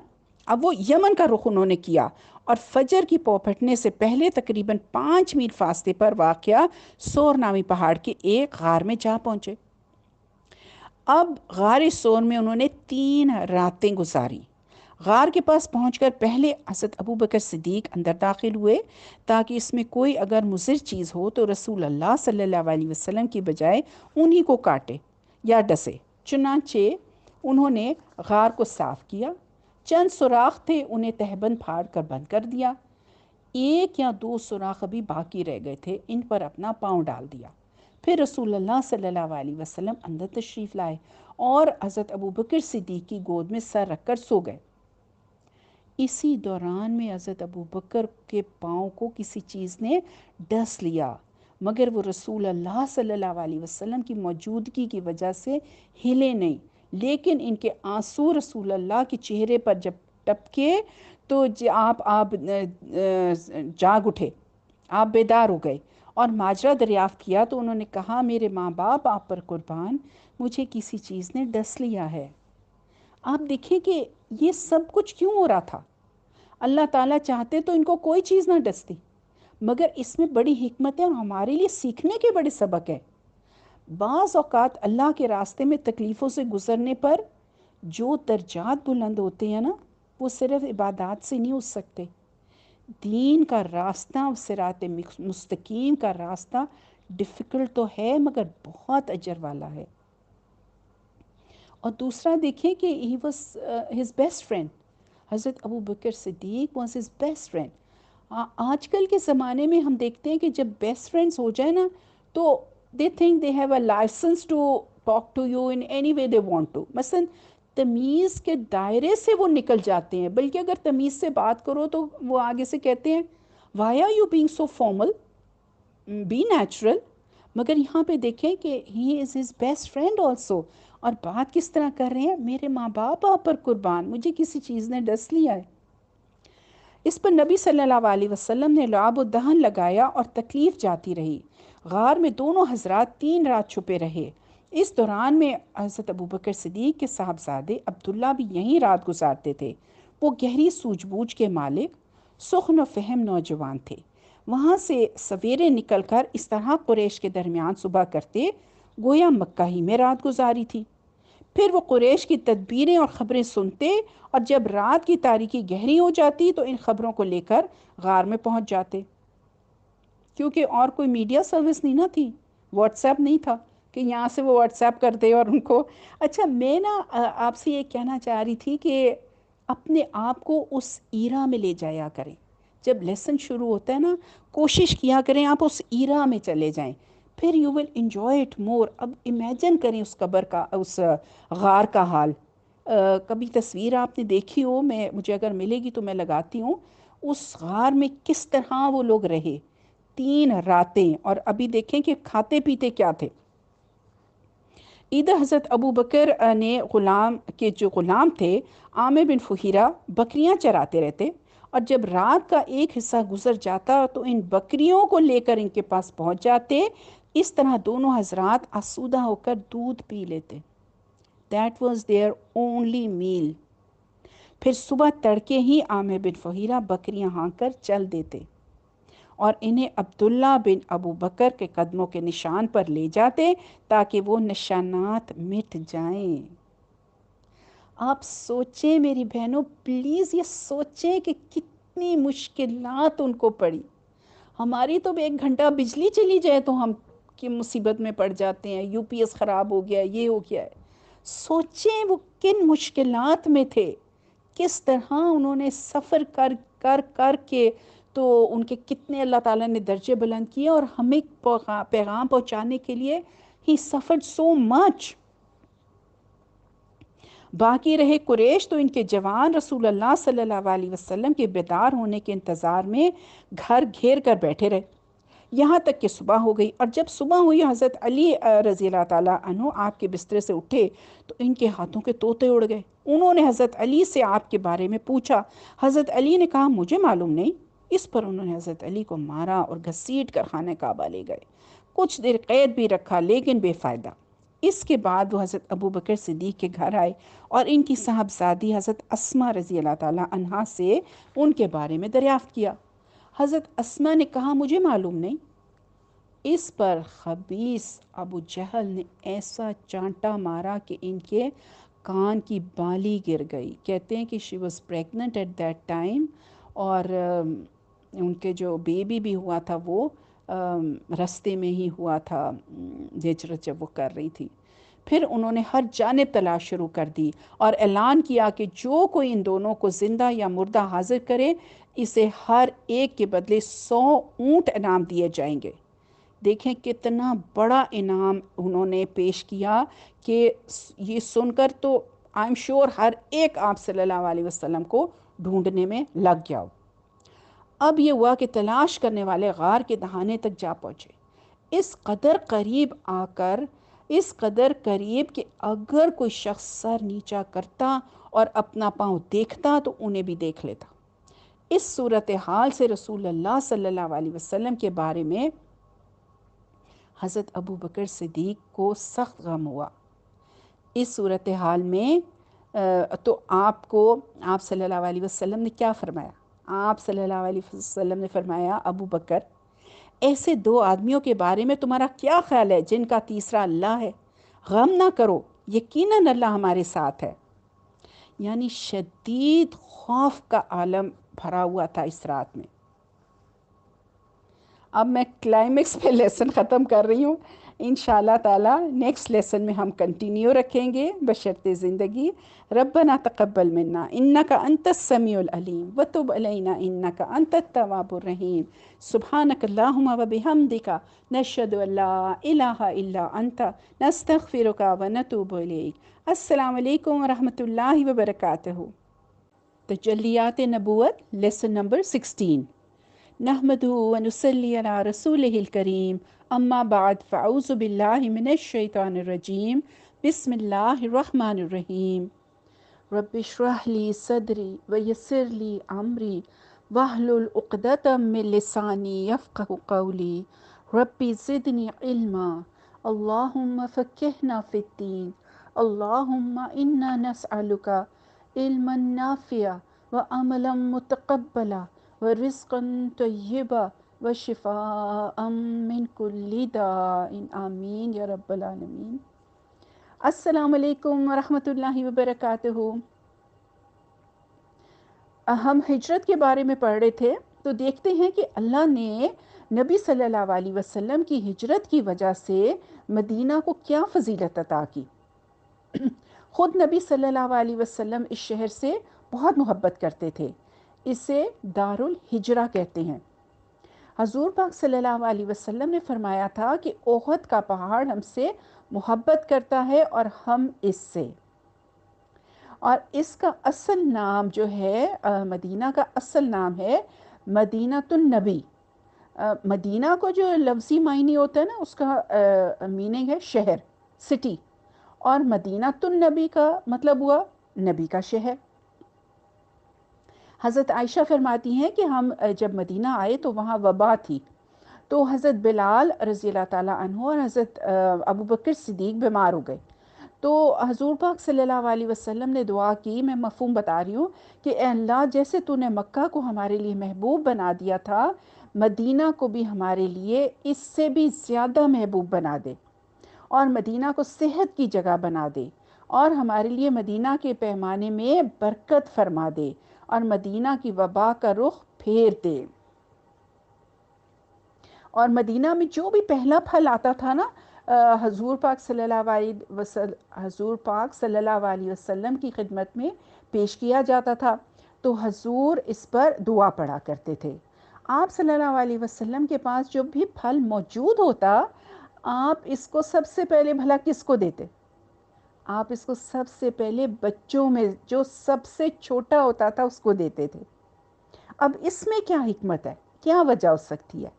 اب وہ یمن کا رخ انہوں نے کیا اور فجر کی پو پھٹنے سے پہلے تقریباً 5 میل فاصلے پر واقع سور نامی پہاڑ کے ایک غار میں جا پہنچے۔ اب غار سور میں انہوں نے 3 راتیں گزاری۔ غار کے پاس پہنچ کر پہلے حضرت ابو بکر صدیق اندر داخل ہوئے تاکہ اس میں کوئی اگر مضر چیز ہو تو رسول اللہ صلی اللہ علیہ وسلم کی بجائے انہی کو کاٹے یا ڈسے۔ چنانچہ انہوں نے غار کو صاف کیا، چند سوراخ تھے انہیں تہبند پھاڑ کر بند کر دیا، ایک یا دو سوراخ ابھی باقی رہ گئے تھے، ان پر اپنا پاؤں ڈال دیا۔ پھر رسول اللہ صلی اللہ علیہ وسلم اندر تشریف لائے اور حضرت ابو بکر صدیق کی گود میں سر رکھ کر سو گئے۔ اسی دوران میں حضرت ابو بکر کے پاؤں کو کسی چیز نے ڈس لیا، مگر وہ رسول اللہ صلی اللہ علیہ وسلم کی موجودگی کی وجہ سے ہلے نہیں، لیکن ان کے آنسو رسول اللہ کے چہرے پر جب ٹپکے تو آپ جاگ اٹھے، آپ بیدار ہو گئے اور ماجرا دریافت کیا تو انہوں نے کہا میرے ماں باپ آپ پر قربان، مجھے کسی چیز نے ڈس لیا ہے۔ آپ دیکھیں کہ یہ سب کچھ کیوں ہو رہا تھا؟ اللہ تعالیٰ چاہتے تو ان کو کوئی چیز نہ ڈستی، مگر اس میں بڑی حکمت ہے اور ہمارے لیے سیکھنے کے بڑے سبق ہے۔ بعض اوقات اللہ کے راستے میں تکلیفوں سے گزرنے پر جو درجات بلند ہوتے ہیں نا، وہ صرف عبادات سے نہیں ہو سکتے۔ دین کا راستہ، صراط مستقیم کا راستہ ڈیفیکلٹ تو ہے مگر بہت اجر والا ہے۔ اور دوسرا دیکھیں کہ he was his best friend, حضرت ابو بکر صدیق واز ہز بیسٹ فرینڈ۔ آج کل کے زمانے میں ہم دیکھتے ہیں کہ جب بیسٹ فرینڈز ہو جائے نا تو they think they have a license to talk to you in any way they want to, مثلاً تمیز کے دائرے سے وہ نکل جاتے ہیں، بلکہ اگر تمیز سے بات کرو تو وہ آگے سے کہتے ہیں why are you being so formal, be natural. مگر یہاں پہ دیکھیں کہ he is his best friend also, اور بات کس طرح کر رہے ہیں، میرے ماں باپ آپ پر قربان، مجھے کسی چیز نے ڈس لیا ہے۔ اس پر نبی صلی اللہ علیہ وسلم نے لعاب و دہن لگایا اور تکلیف جاتی رہی۔ غار میں دونوں حضرات 3 رات چھپے رہے۔ اس دوران میں حضرت ابو بکر صدیق کے صاحبزادے عبداللہ بھی یہیں رات گزارتے تھے۔ وہ گہری سوجھ بوجھ کے مالک، سخن و فہم نوجوان تھے۔ وہاں سے سویرے نکل کر اس طرح قریش کے درمیان صبح کرتے گویا مکہ ہی میں رات گزاری تھی۔ پھر وہ قریش کی تدبیریں اور خبریں سنتے اور جب رات کی تاریکی گہری ہو جاتی تو ان خبروں کو لے کر غار میں پہنچ جاتے، کیونکہ اور کوئی میڈیا سروس نہیں نہ تھی، واٹس ایپ نہیں تھا کہ یہاں سے وہ واٹس ایپ کرتے اور ان کو۔ اچھا میں نا آپ سے یہ کہنا چاہ رہی تھی کہ اپنے آپ کو اس ایرا میں لے جایا کریں، جب لیسن شروع ہوتا ہے نا کوشش کیا کریں آپ اس ایرا میں چلے جائیں، پھر you will enjoy it more. اب امیجن کریں اس قبر کا، اس غار کا حال۔ کبھی تصویر آپ نے دیکھی ہو، مجھے اگر ملے گی تو میں لگاتی ہوں، اس غار میں کس طرح وہ لوگ رہے 3 راتیں، اور ابھی دیکھیں کہ کھاتے پیتے کیا تھے۔ ادھر حضرت ابو بکر نے جو غلام تھے عامر بن فہیرہ بکریاں چراتے رہتے، اور جب رات کا ایک حصہ گزر جاتا تو ان بکریوں کو لے کر ان کے پاس پہنچ جاتے۔ اس طرح دونوں حضرات آسودہ ہو کر دودھ پی لیتے۔ That was their only meal۔ پھر صبح تڑکے ہی عامر بن فہیرہ بکریاں ہانک کر چل دیتے اور انہیں عبداللہ بن ابو بکر کے قدموں کے نشان پر لے جاتے تاکہ وہ نشانات مٹ جائیں۔ آپ سوچیں میری بہنوں، پلیز یہ سوچیں کہ کتنی مشکلات ان کو پڑی۔ ہماری تو 1 گھنٹہ بجلی چلی جائے تو ہم کی مصیبت میں پڑ جاتے ہیں، یو پی ایس خراب ہو گیا، یہ ہو گیا ہے۔ سوچیں وہ کن مشکلات میں تھے، کس طرح انہوں نے سفر کر کر کر کے تو ان کے کتنے اللہ تعالیٰ نے درجے بلند کیے، اور ہمیں پیغام پہنچانے کے لیے ہی سفرڈ سو مچ۔ باقی رہے قریش تو ان کے جوان رسول اللہ صلی اللہ علیہ وسلم کے بیدار ہونے کے انتظار میں گھر گھیر کر بیٹھے رہے یہاں تک کہ صبح ہو گئی، اور جب صبح ہوئی حضرت علی رضی اللہ تعالیٰ عنہ آپ کے بسترے سے اٹھے تو ان کے ہاتھوں کے طوطے اڑ گئے۔ انہوں نے حضرت علی سے آپ کے بارے میں پوچھا۔ حضرت علی نے کہا مجھے معلوم نہیں۔ اس پر انہوں نے حضرت علی کو مارا اور گھسیٹ کر خانہ کعبہ لے گئے۔ کچھ دیر قید بھی رکھا لیکن بے فائدہ۔ اس کے بعد وہ حضرت ابو بکر صدیق کے گھر آئے اور ان کی صاحبزادی حضرت اسماء رضی اللہ تعالیٰ عنہا سے ان کے بارے میں دریافت کیا۔ حضرت اسماء نے کہا مجھے معلوم نہیں۔ اس پر خبیث ابو جہل نے ایسا چانٹا مارا کہ ان کے کان کی بالی گر گئی. کہتے ہیں کہ she was pregnant at that time, اور ان کے جو بیبی بھی ہوا تھا وہ رستے میں ہی ہوا تھا ہجرت جب وہ کر رہی تھی. پھر انہوں نے ہر جانب تلاش شروع کر دی اور اعلان کیا کہ جو کوئی ان دونوں کو زندہ یا مردہ حاضر کرے اسے ہر ایک کے بدلے 100 اونٹ انعام دیے جائیں گے. دیکھیں کتنا بڑا انعام انہوں نے پیش کیا کہ یہ سن کر تو آئی ایم شیور ہر ایک آپ صلی اللہ علیہ وسلم کو ڈھونڈنے میں لگ گیا. اب یہ ہوا کہ تلاش کرنے والے غار کے دہانے تک جا پہنچے، اس قدر قریب آ کر، اس قدر قریب کہ اگر کوئی شخص سر نیچا کرتا اور اپنا پاؤں دیکھتا تو انہیں بھی دیکھ لیتا. اس صورتحال سے رسول اللہ صلی اللہ علیہ وسلم کے بارے میں حضرت ابو بکر صدیق کو سخت غم ہوا. اس صورتحال میں تو آپ صلی اللہ علیہ وسلم نے کیا فرمایا؟ آپ صلی اللہ علیہ وسلم نے فرمایا، ابو بکر، ایسے 2 آدمیوں کے بارے میں تمہارا کیا خیال ہے جن کا تیسرا اللہ ہے؟ غم نہ کرو، یقیناً اللہ ہمارے ساتھ ہے. یعنی شدید خوف کا عالم بھرا ہوا تھا اس رات میں. اب میں کلائمیکس پہ لیسن ختم کر رہی ہوں. انشاءاللہ تعالی نیکسٹ لیسن میں ہم کنٹینیو رکھیں گے بشرط زندگی. ربنا تقبل منا انک انت السمیع العلیم وتب علینا انک انت التواب الرحیم. سبحانک اللہم وبحمدک نشہد ان لا الہ الا انت نستغفرک ونتوب الیک. السلام علیکم ورحمۃ اللہ وبرکاتہ. تجلیات نبوت لیسن نمبر 16. نحمده ونصلي على رسوله الكريم اما بعد فاعوذ بالله من الشيطان الرجيم بسم الله الرحمن الرحيم. رب اشرح لي صدري ويسر لي امري واحلل عقدة من لساني يفقهوا قولي. ربي زدني علما اللهم فقهنا في الدين. اللهم انا نسألك علما نافعا وعملا متقبلا ورزقا طیبا وشفاء من کل داء. آمین یا رب العالمین. السلام علیکم ورحمۃ اللہ وبرکاتہ. ہم ہجرت کے بارے میں پڑھ رہے تھے تو دیکھتے ہیں کہ اللہ نے نبی صلی اللہ علیہ وسلم کی ہجرت کی وجہ سے مدینہ کو کیا فضیلت عطا کی. خود نبی صلی اللہ علیہ وسلم اس شہر سے بہت محبت کرتے تھے. اسے دار الہجرہ کہتے ہیں. حضور پاک صلی اللہ علیہ وسلم نے فرمایا تھا کہ احد کا پہاڑ ہم سے محبت کرتا ہے اور ہم اس سے. اور اس کا اصل نام جو ہے مدینہ کا اصل نام ہے مدینۃ النبی. مدینہ کو جو لفظی معنی ہوتا ہے نا اس کا میننگ ہے شہر، سٹی، اور مدینۃ النبی کا مطلب ہوا نبی کا شہر. حضرت عائشہ فرماتی ہیں کہ ہم جب مدینہ آئے تو وہاں وبا تھی، تو حضرت بلال رضی اللہ تعالیٰ عنہ اور حضرت ابو بکر صدیق بیمار ہو گئے. تو حضور پاک صلی اللہ علیہ وسلم نے دعا کی، میں مفہوم بتا رہی ہوں، کہ اے اللہ جیسے تو نے مکہ کو ہمارے لیے محبوب بنا دیا تھا، مدینہ کو بھی ہمارے لیے اس سے بھی زیادہ محبوب بنا دے، اور مدینہ کو صحت کی جگہ بنا دے، اور ہمارے لیے مدینہ کے پیمانے میں برکت فرما دے، اور مدینہ کی وبا کا رخ پھیر دے. اور مدینہ میں جو بھی پہلا پھل آتا تھا نا حضور پاک صلی اللہ علیہ وسلم کی خدمت میں پیش کیا جاتا تھا، تو حضور اس پر دعا پڑھا کرتے تھے. آپ صلی اللہ علیہ وسلم کے پاس جو بھی پھل موجود ہوتا، آپ اس کو سب سے پہلے بھلا کس کو دیتے؟ آپ اس کو سب سے پہلے بچوں میں جو سب سے چھوٹا ہوتا تھا اس کو دیتے تھے. اب اس میں کیا حکمت ہے، کیا وجہ ہو سکتی ہے؟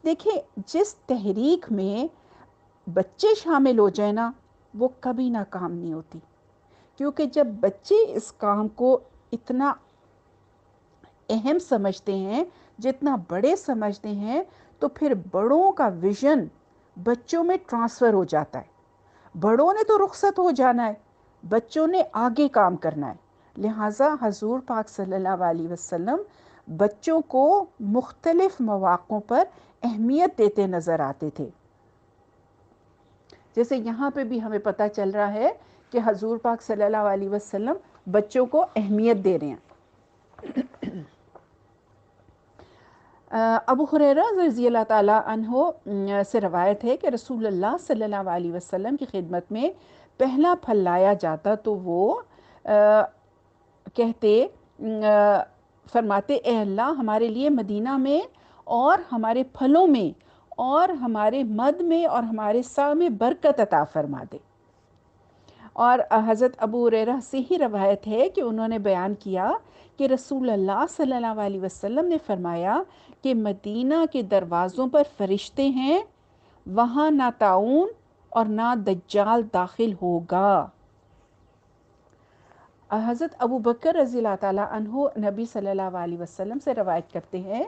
دیکھیں، جس تحریک میں بچے شامل ہو جائیں نا وہ کبھی ناکام نہیں ہوتی، کیونکہ جب بچے اس کام کو اتنا اہم سمجھتے ہیں جتنا بڑے سمجھتے ہیں، تو پھر بڑوں کا ویژن بچوں میں ٹرانسفر ہو جاتا ہے. بڑوں نے تو رخصت ہو جانا ہے، بچوں نے آگے کام کرنا ہے. لہٰذا حضور پاک صلی اللہ علیہ وسلم بچوں کو مختلف مواقعوں پر اہمیت دیتے نظر آتے تھے. جیسے یہاں پہ بھی ہمیں پتہ چل رہا ہے کہ حضور پاک صلی اللہ علیہ وسلم بچوں کو اہمیت دے رہے ہیں۔ ابو ہریرہ رضی اللہ تعالیٰ عنہ سے روایت ہے کہ رسول اللہ صلی اللہ علیہ وسلم کی خدمت میں پہلا پھل لایا جاتا تو وہ فرماتے اے اللہ ہمارے لیے مدینہ میں اور ہمارے پھلوں میں اور ہمارے مد میں اور ہمارے سا میں برکت عطا فرما دے۔ اور حضرت ابو ہریرہ سے ہی روایت ہے کہ انہوں نے بیان کیا کہ رسول اللہ صلی اللہ علیہ وسلم نے فرمایا کہ مدینہ کے دروازوں پر فرشتے ہیں، وہاں نہ طاعون اور نہ دجال داخل ہوگا۔ حضرت ابو بکر رضی اللہ تعالیٰ عنہ نبی صلی اللہ علیہ وسلم سے روایت کرتے ہیں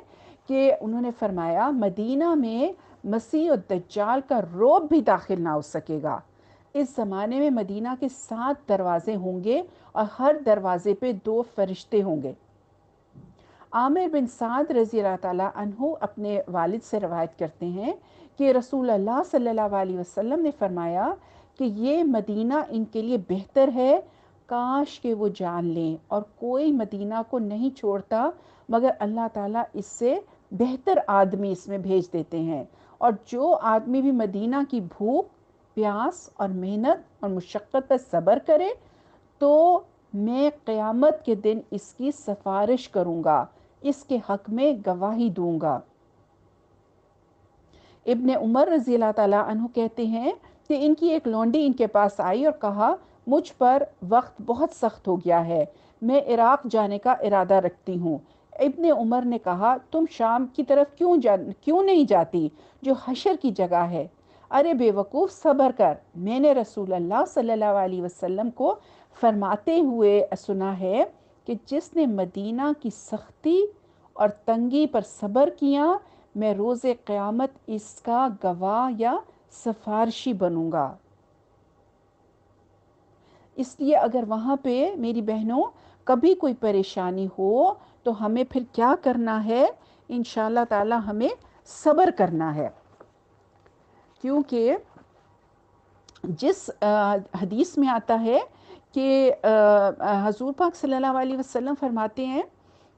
کہ انہوں نے فرمایا مدینہ میں مسیح اور دجال کا رعب بھی داخل نہ ہو سکے گا۔ اس زمانے میں مدینہ کے 7 دروازے ہوں گے اور ہر دروازے پہ 2 فرشتے ہوں گے۔ عامر بن سعد رضی اللہ تعالیٰ عنہ اپنے والد سے روایت کرتے ہیں کہ رسول اللہ صلی اللہ علیہ وسلم نے فرمایا کہ یہ مدینہ ان کے لیے بہتر ہے، کاش کہ وہ جان لیں، اور کوئی مدینہ کو نہیں چھوڑتا مگر اللہ تعالیٰ اس سے بہتر آدمی اس میں بھیج دیتے ہیں، اور جو آدمی بھی مدینہ کی بھوک، پیاس اور محنت اور مشقت پر صبر کرے تو میں قیامت کے دن اس کی سفارش کروں گا، اس کے حق میں گواہی دوں گا۔ ابن عمر رضی اللہ تعالیٰ عنہ کہتے ہیں کہ ان کی ایک لونڈی ان کے پاس آئی اور کہا مجھ پر وقت بہت سخت ہو گیا ہے، میں عراق جانے کا ارادہ رکھتی ہوں۔ ابن عمر نے کہا تم شام کی طرف کیوں نہیں جاتی جو حشر کی جگہ ہے؟ ارے بے وقوف صبر کر، میں نے رسول اللہ صلی اللہ علیہ وسلم کو فرماتے ہوئے سنا ہے کہ جس نے مدینہ کی سختی اور تنگی پر صبر کیا میں روز قیامت اس کا گواہ یا سفارشی بنوں گا۔ اس لیے اگر وہاں پہ میری بہنوں کبھی کوئی پریشانی ہو تو ہمیں پھر کیا کرنا ہے؟ انشاءاللہ تعالی ہمیں صبر کرنا ہے، کیونکہ جس حدیث میں آتا ہے کہ حضور پاک صلی اللہ علیہ وسلم فرماتے ہیں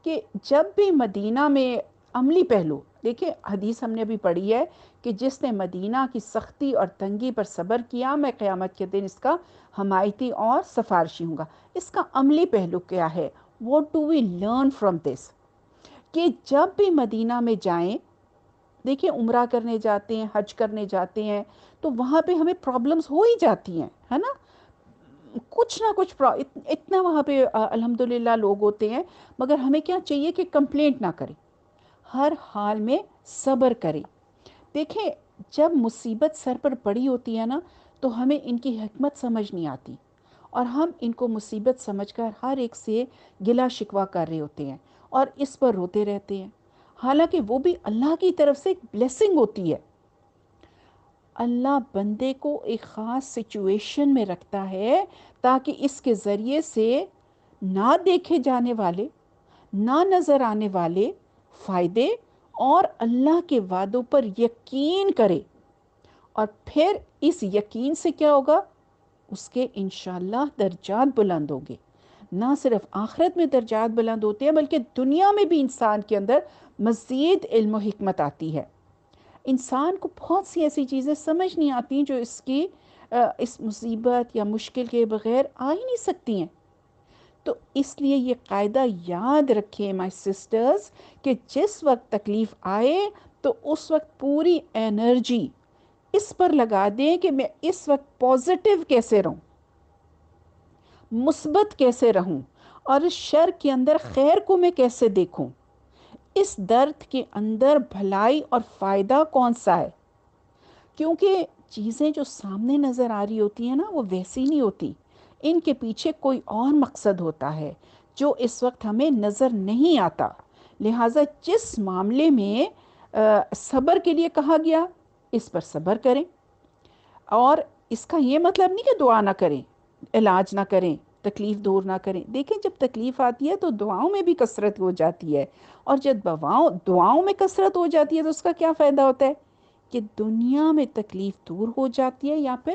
کہ جب بھی مدینہ میں عملی پہلو، دیکھیں حدیث ہم نے ابھی پڑھی ہے کہ جس نے مدینہ کی سختی اور تنگی پر صبر کیا میں قیامت کے دن اس کا حمایتی اور سفارشی ہوں گا۔ اس کا عملی پہلو کیا ہے؟ What do we learn from this؟ کہ جب بھی مدینہ میں جائیں، دیکھیں عمرہ کرنے جاتے ہیں، حج کرنے جاتے ہیں تو وہاں پہ ہمیں پرابلمز ہو ہی جاتی ہیں، ہے نا؟ کچھ نہ کچھ اتنا وہاں پہ الحمدللہ لوگ ہوتے ہیں، مگر ہمیں کیا چاہیے کہ کمپلینٹ نہ کریں، ہر حال میں صبر کریں۔ دیکھیں جب مصیبت سر پر پڑی ہوتی ہے نا تو ہمیں ان کی حکمت سمجھ نہیں آتی، اور ہم ان کو مصیبت سمجھ کر ہر ایک سے گلا شکوہ کر رہے ہوتے ہیں اور اس پر روتے رہتے ہیں، حالانکہ وہ بھی اللہ کی طرف سے ایک بلیسنگ ہوتی ہے۔ اللہ بندے کو ایک خاص سچویشن میں رکھتا ہے تاکہ اس کے ذریعے سے نہ دیکھے جانے والے، نہ نظر آنے والے فائدے اور اللہ کے وعدوں پر یقین کرے، اور پھر اس یقین سے کیا ہوگا؟ اس کے انشاءاللہ درجات بلند ہوں گے۔ نہ صرف آخرت میں درجات بلند ہوتے ہیں بلکہ دنیا میں بھی انسان کے اندر مزید علم و حکمت آتی ہے۔ انسان کو بہت سی ایسی چیزیں سمجھ نہیں آتی جو اس مصیبت یا مشکل کے بغیر آ ہی نہیں سکتی ہیں۔ تو اس لیے یہ قاعدہ یاد رکھیں مائی سسٹرز کہ جس وقت تکلیف آئے تو اس وقت پوری انرجی اس پر لگا دیں کہ میں اس وقت پازیٹیو کیسے رہوں، مثبت کیسے رہوں، اور اس شر کے اندر خیر کو میں کیسے دیکھوں، اس درد کے اندر بھلائی اور فائدہ کون سا ہے۔ کیونکہ چیزیں جو سامنے نظر آ رہی ہوتی ہیں نا وہ ویسی نہیں ہوتی، ان کے پیچھے کوئی اور مقصد ہوتا ہے جو اس وقت ہمیں نظر نہیں آتا۔ لہٰذا جس معاملے میں صبر کے لیے کہا گیا اس پر صبر کریں، اور اس کا یہ مطلب نہیں کہ دعا نہ کریں، علاج نہ کریں، تکلیف دور نہ کریں۔ دیکھیں جب تکلیف آتی ہے تو دعاؤں میں بھی کثرت ہو جاتی ہے، اور جب دعاؤں میں کثرت ہو جاتی ہے تو اس کا کیا فائدہ ہوتا ہے کہ دنیا میں تکلیف دور ہو جاتی ہے یا پھر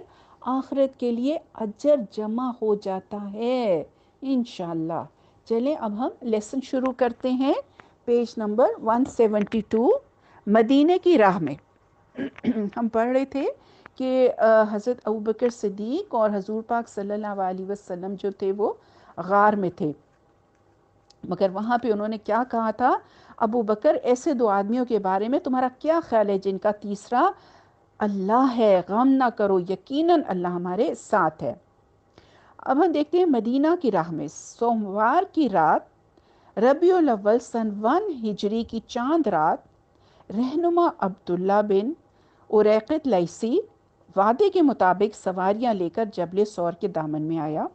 آخرت کے لیے اجر جمع ہو جاتا ہے انشاءاللہ۔ چلیں اب ہم لیسن شروع کرتے ہیں۔ پیج نمبر 172 مدینے کی راہ میں ہم پڑھ رہے تھے کہ حضرت ابوبکر صدیق اور حضور پاک صلی اللہ علیہ وسلم جو تھے وہ غار میں تھے، مگر وہاں پہ انہوں نے کیا کہا تھا؟ ابو بکر ایسے دو آدمیوں کے بارے میں تمہارا کیا خیال ہے جن کا تیسرا اللہ ہے، غم نہ کرو، یقیناً اللہ ہمارے ساتھ ہے۔ اب ہم دیکھتے ہیں مدینہ کی راہ میں سوموار کی رات ربیع الاول سن 1 ہجری کی چاند رات رہنما عبداللہ بن اریقط لیثی وعدے کے مطابق سواریاں لے کر جبل سور کے دامن میں آیا،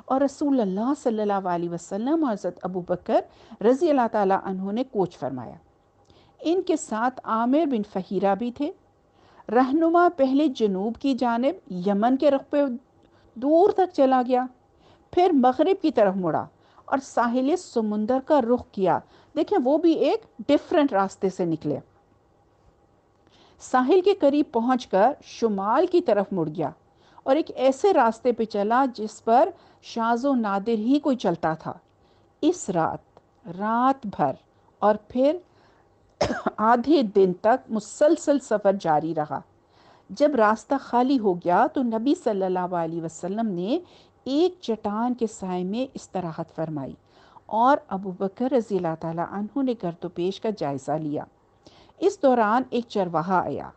اور رسول اللہ صلی اللہ علیہ وسلم اور حضرت ابو بکر رضی اللہ تعالیٰ عنہ نے کوچ فرمایا۔ ان کے ساتھ عامر بن فہیرہ بھی تھے۔ رہنما پہلے جنوب کی جانب یمن کے رخ پہ دور تک چلا گیا، پھر مغرب کی طرف مڑا اور ساحل سمندر کا رخ کیا۔ دیکھیں وہ بھی ایک ڈیفرنٹ راستے سے نکلے۔ ساحل کے قریب پہنچ کر شمال کی طرف مڑ گیا اور ایک ایسے راستے پہ چلا جس پر شاذ و نادر ہی کوئی چلتا تھا۔ اس رات بھر اور پھر آدھے دن تک مسلسل سفر جاری رہا۔ جب راستہ خالی ہو گیا تو نبی صلی اللہ علیہ وسلم نے ایک چٹان کے سائے میں استراحت فرمائی اور ابو بکر رضی اللہ تعالیٰ عنہ نے گرد و پیش کا جائزہ لیا۔ اس دوران ایک چرواہا آیا،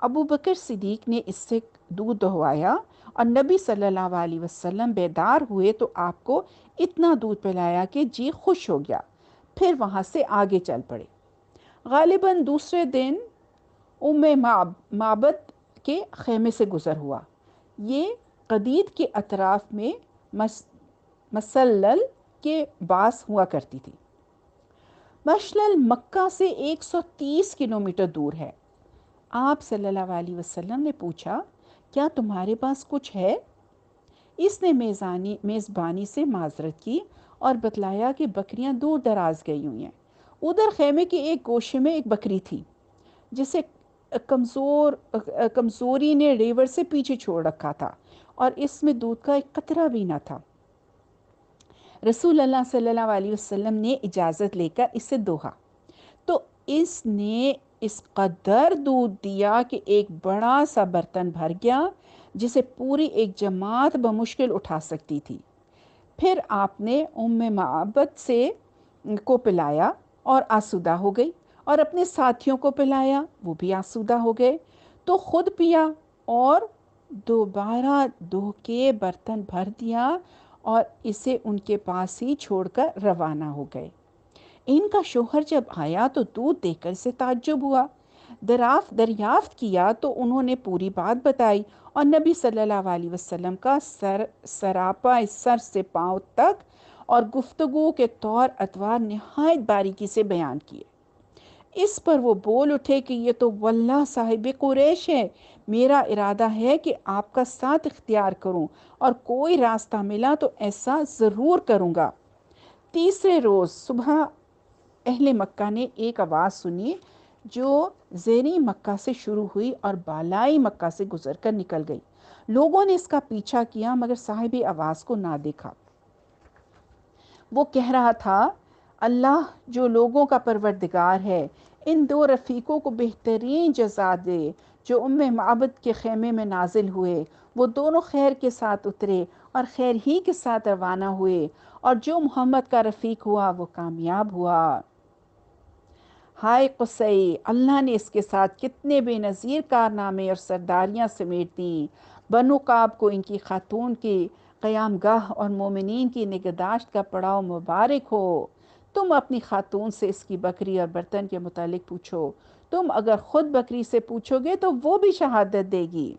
ابو بکر صدیق نے اس سے دودھ دہوایا اور نبی صلی اللہ علیہ وسلم بیدار ہوئے تو آپ کو اتنا دودھ پلایا کہ جی خوش ہو گیا، پھر وہاں سے آگے چل پڑے۔ غالباً دوسرے دن ام معبد کے خیمے سے گزر ہوا۔ یہ قدید کے اطراف میں مسلل کے باس ہوا کرتی تھی۔ مشلل مکہ سے 130 کلومیٹر دور ہے۔ آپ صلی اللہ علیہ وسلم نے پوچھا کیا تمہارے پاس کچھ ہے؟ اس نے میزبانی سے معذرت کی اور بتلایا کہ بکریاں دور دراز گئی ہوئی ہیں۔ ادھر خیمے کے ایک گوشے میں ایک بکری تھی جسے کمزوری نے ریور سے پیچھے چھوڑ رکھا تھا اور اس میں دودھ کا ایک قطرہ بھی نہ تھا۔ رسول اللہ صلی اللہ علیہ وسلم نے اجازت لے کر اسے دوہا تو اس نے اس قدر دودھ دیا کہ ایک بڑا سا برتن بھر گیا جسے پوری ایک جماعت بمشکل اٹھا سکتی تھی۔ پھر آپ نے ام معبد کو پلایا اور آسودہ ہو گئی، اور اپنے ساتھیوں کو پلایا، وہ بھی آسودہ ہو گئے، تو خود پیا اور دوبارہ دوہ کے برتن بھر دیا اور اسے ان کے پاس ہی چھوڑ کر روانہ ہو گئے۔ ان کا شوہر جب آیا تو دودھ دیکھ کر اسے تعجب ہوا۔ دریافت کیا تو انہوں نے پوری بات بتائی اور نبی صلی اللہ علیہ وسلم کا سراپا سر سے پاؤں تک اور گفتگو کے طور اتوار نہایت باریکی سے بیان کیے۔ اس پر وہ بول اٹھے کہ یہ تو واللہ صاحب قریش ہے، میرا ارادہ ہے کہ آپ کا ساتھ اختیار کروں اور کوئی راستہ ملا تو ایسا ضرور کروں گا۔ تیسرے روز صبح اہل مکہ نے ایک آواز سنی جو زیریں مکہ سے شروع ہوئی اور بالائی مکہ سے گزر کر نکل گئی۔ لوگوں نے اس کا پیچھا کیا مگر صاحب آواز کو نہ دیکھا۔ وہ کہہ رہا تھا، اللہ جو لوگوں کا پروردگار ہے ان دو رفیقوں کو بہترین جزا دے جو ام معبد کے خیمے میں نازل ہوئے۔ وہ دونوں خیر کے ساتھ اترے اور خیر ہی کے ساتھ روانہ ہوئے، اور جو محمد کا رفیق ہوا وہ کامیاب ہوا۔ ہائے قصی، اللہ نے اس کے ساتھ کتنے بے نظیر کارنامے اور سرداریاں سمیٹ دیں۔ بنو کعب کو ان کی خاتون کی قیام گاہ اور مومنین کی نگہداشت کا پڑاؤ مبارک ہو۔ تم اپنی خاتون سے اس کی بکری اور برتن کے متعلق پوچھو، تم اگر خود بکری سے پوچھو گے تو وہ بھی شہادت دے گی۔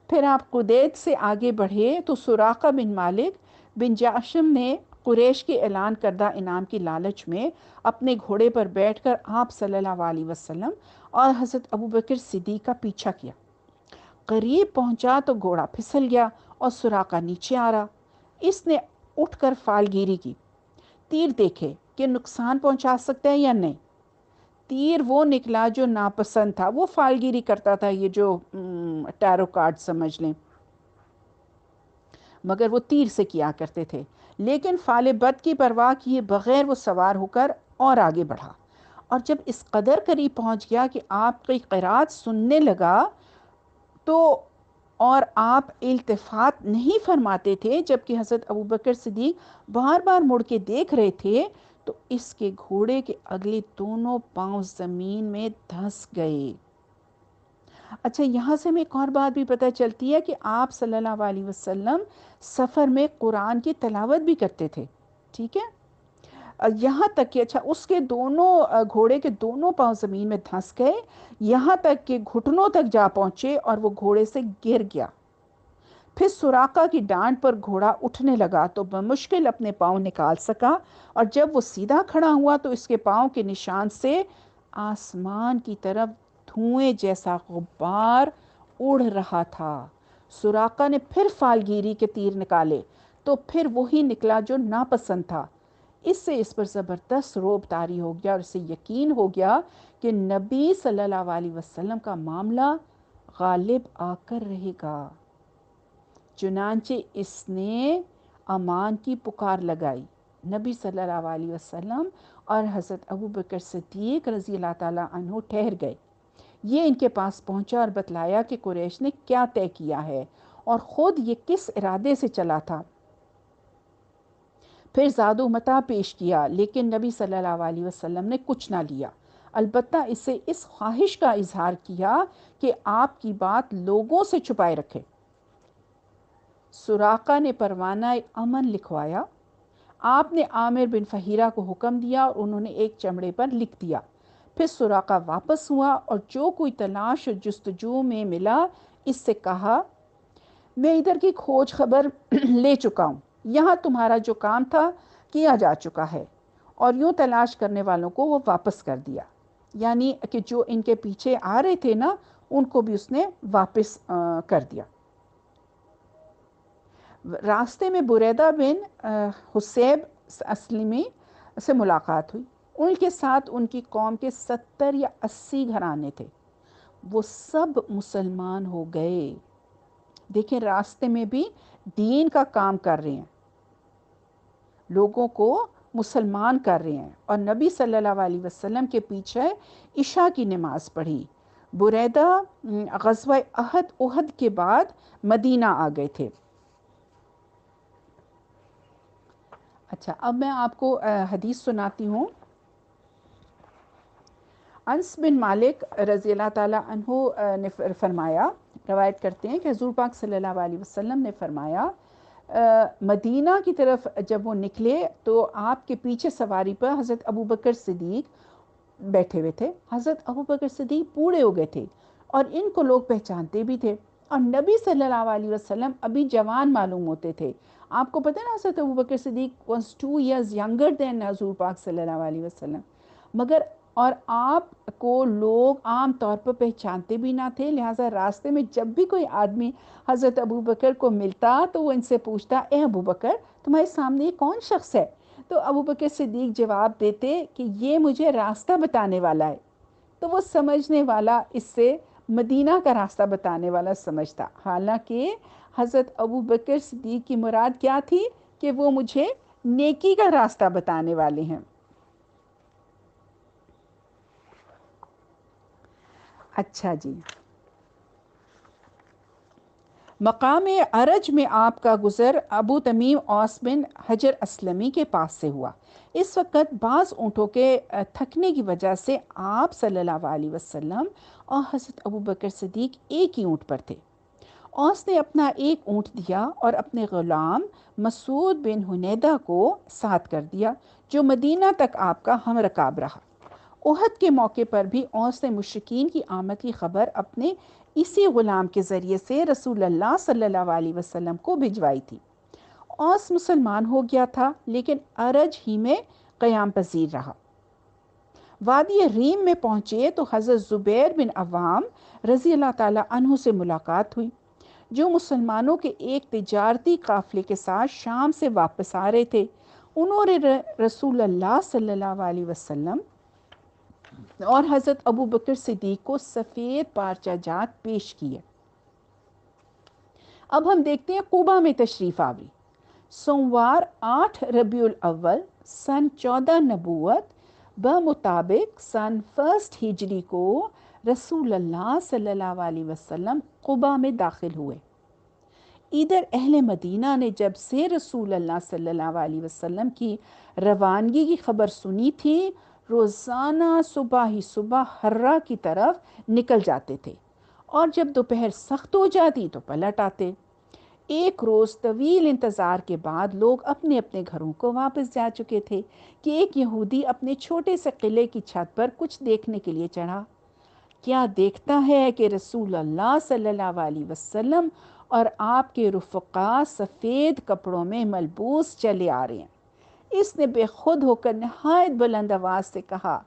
پھر آپ قدید سے آگے بڑھے تو سراقہ بن مالک بن جاشم نے قریش کے اعلان کردہ انعام کی لالچ میں اپنے گھوڑے پر بیٹھ کر آپ صلی اللہ علیہ وسلم اور حضرت ابوبکر صدیق کا پیچھا کیا۔ قریب پہنچا تو گھوڑا پھسل گیا اور سراقہ نیچے آ رہا۔ اس نے اٹھ کر فال گیری کی، تیر دیکھے کہ نقصان پہنچا سکتا ہے یا نہیں۔ تیر وہ نکلا جو ناپسند تھا. وہ فالگیری کرتا تھا، یہ جو ٹیرو کارڈ سمجھ لیں، مگر وہ تیر سے کیا کرتے تھے. لیکن فال بد کی پرواہ کیے بغیر وہ سوار ہو کر اور آگے بڑھا، اور جب اس قدر قریب پہنچ گیا کہ آپ کی قرات سننے لگا تو، اور آپ التفات نہیں فرماتے تھے جبکہ حضرت ابوبکر صدیق بار بار مڑ کے دیکھ رہے تھے، تو اس کے گھوڑے کے اگلے دونوں پاؤں زمین میں دھس گئے. اچھا، یہاں سے ہمیں ایک اور بات بھی پتہ چلتی ہے کہ آپ صلی اللہ علیہ وسلم سفر میں قرآن کی تلاوت بھی کرتے تھے. ٹھیک ہے، یہاں تک کہ اچھا اس کے دونوں گھوڑے کے دونوں پاؤں زمین میں دھنس گئے، یہاں تک کہ گھٹنوں تک جا پہنچے اور وہ گھوڑے سے گر گیا. پھر سراقہ کی ڈانٹ پر گھوڑا اٹھنے لگا تو بمشکل اپنے پاؤں نکال سکا، اور جب وہ سیدھا کھڑا ہوا تو اس کے پاؤں کے نشان سے آسمان کی طرف دھوئیں جیسا غبار اڑ رہا تھا. سراقہ نے پھر فالگیری کے تیر نکالے تو پھر وہی نکلا جو ناپسند تھا. اس سے اس پر زبردست رعب طاری ہو گیا اور اسے یقین ہو گیا کہ نبی صلی اللہ علیہ وسلم کا معاملہ غالب آ کر رہے گا. چنانچہ اس نے امان کی پکار لگائی. نبی صلی اللہ علیہ وسلم اور حضرت ابوبکر صدیق رضی اللہ تعالیٰ عنہ ٹھہر گئے. یہ ان کے پاس پہنچا اور بتلایا کہ قریش نے کیا طے کیا ہے اور خود یہ کس ارادے سے چلا تھا. پھر زاد و متاع پیش کیا، لیکن نبی صلی اللہ علیہ وسلم نے کچھ نہ لیا، البتہ اسے اس خواہش کا اظہار کیا کہ آپ کی بات لوگوں سے چھپائے رکھے. سراقہ نے پروانہ امن لکھوایا. آپ نے عامر بن فہیرہ کو حکم دیا اور انہوں نے ایک چمڑے پر لکھ دیا. پھر سراقہ واپس ہوا اور جو کوئی تلاش و جستجو میں ملا اس سے کہا، میں ادھر کی کھوج خبر لے چکا ہوں، یہاں تمہارا جو کام تھا کیا جا چکا ہے. اور یوں تلاش کرنے والوں کو وہ واپس کر دیا، یعنی کہ جو ان کے پیچھے آ رہے تھے نا ان کو بھی اس نے واپس کر دیا. راستے میں بریدہ بن حسیب اسلمی سے ملاقات ہوئی. ان کے ساتھ ان کی قوم کے 70 یا 80 گھرانے تھے. وہ سب مسلمان ہو گئے. دیکھیں، راستے میں بھی دین کا کام کر رہے ہیں، لوگوں کو مسلمان کر رہے ہیں. اور نبی صلی اللہ علیہ وسلم کے پیچھے عشاء کی نماز پڑھی. بریدہ غزوہ احد کے بعد مدینہ آ گئے تھے. اچھا، اب میں آپ کو حدیث سناتی ہوں. انس بن مالک رضی اللہ تعالیٰ عنہ نے فرمایا، روایت کرتے ہیں کہ حضور پاک صلی اللہ علیہ وسلم نے فرمایا، مدینہ کی طرف جب وہ نکلے تو آپ کے پیچھے سواری پر حضرت ابوبکر صدیق بیٹھے ہوئے تھے. حضرت ابوبکر صدیق بوڑھے ہو گئے تھے اور ان کو لوگ پہچانتے بھی تھے، اور نبی صلی اللہ علیہ وسلم ابھی جوان معلوم ہوتے تھے. آپ کو پتہ ہے نا، حضرت ابوبکر صدیق was 2 years younger than حضور پاک صلی اللہ علیہ وسلم، مگر اور آپ کو لوگ عام طور پر پہچانتے بھی نہ تھے. لہٰذا راستے میں جب بھی کوئی آدمی حضرت ابوبکر کو ملتا تو وہ ان سے پوچھتا، اے ابوبکر تمہارے سامنے یہ کون شخص ہے؟ تو ابوبکر صدیق جواب دیتے کہ یہ مجھے راستہ بتانے والا ہے. تو وہ سمجھنے والا اس سے مدینہ کا راستہ بتانے والا سمجھتا، حالانکہ حضرت ابوبکر صدیق کی مراد کیا تھی کہ وہ مجھے نیکی کا راستہ بتانے والے ہیں. اچھا جی، مقام ارج میں آپ کا گزر ابو تمیم اوس بن حجر اسلمی کے پاس سے ہوا. اس وقت بعض اونٹوں کے تھکنے کی وجہ سے آپ صلی اللہ علیہ وسلم اور حضرت ابوبکر صدیق ایک ہی اونٹ پر تھے. اوس نے اپنا ایک اونٹ دیا اور اپنے غلام مسعود بن حنیدہ کو ساتھ کر دیا، جو مدینہ تک آپ کا ہم رکاب رہا. احد کے موقع پر بھی اوس نے مشرکین کی آمد کی خبر اپنے اسی غلام کے ذریعے سے رسول اللہ صلی اللہ علیہ وسلم کو بھجوائی تھی. اوس مسلمان ہو گیا تھا لیکن ارج ہی میں قیام پذیر رہا. وادی ریم میں پہنچے تو حضرت زبیر بن عوام رضی اللہ تعالیٰ عنہ سے ملاقات ہوئی، جو مسلمانوں کے ایک تجارتی قافلے کے ساتھ شام سے واپس آ رہے تھے. انہوں نے رسول اللہ صلی اللہ علیہ وسلم اور حضرت ابو بکر صدیق کو سفید پارچہ جات پیش کیے۔ اب ہم دیکھتے ہیں قبا میں تشریف آوری۔ سوموار 8 ربیع الاول سن 14 نبوت بمطابق سن 1 ہجری کو رسول اللہ صلی اللہ علیہ وسلم قبا میں داخل ہوئے۔ ادھر اہل مدینہ نے جب سے رسول اللہ صلی اللہ علیہ وسلم کی روانگی کی خبر سنی تھی، روزانہ صبح ہی صبح حرہ کی طرف نکل جاتے تھے، اور جب دوپہر سخت ہو جاتی تو پلٹ آتے۔ ایک روز طویل انتظار کے بعد لوگ اپنے اپنے گھروں کو واپس جا چکے تھے کہ ایک یہودی اپنے چھوٹے سے قلعے کی چھت پر کچھ دیکھنے کے لیے چڑھا۔ کیا دیکھتا ہے کہ رسول اللہ صلی اللہ علیہ وسلم اور آپ کے رفقا سفید کپڑوں میں ملبوس چلے آ رہے ہیں۔ اس نے بے خود ہو کر نہایت بلند آواز سے کہا،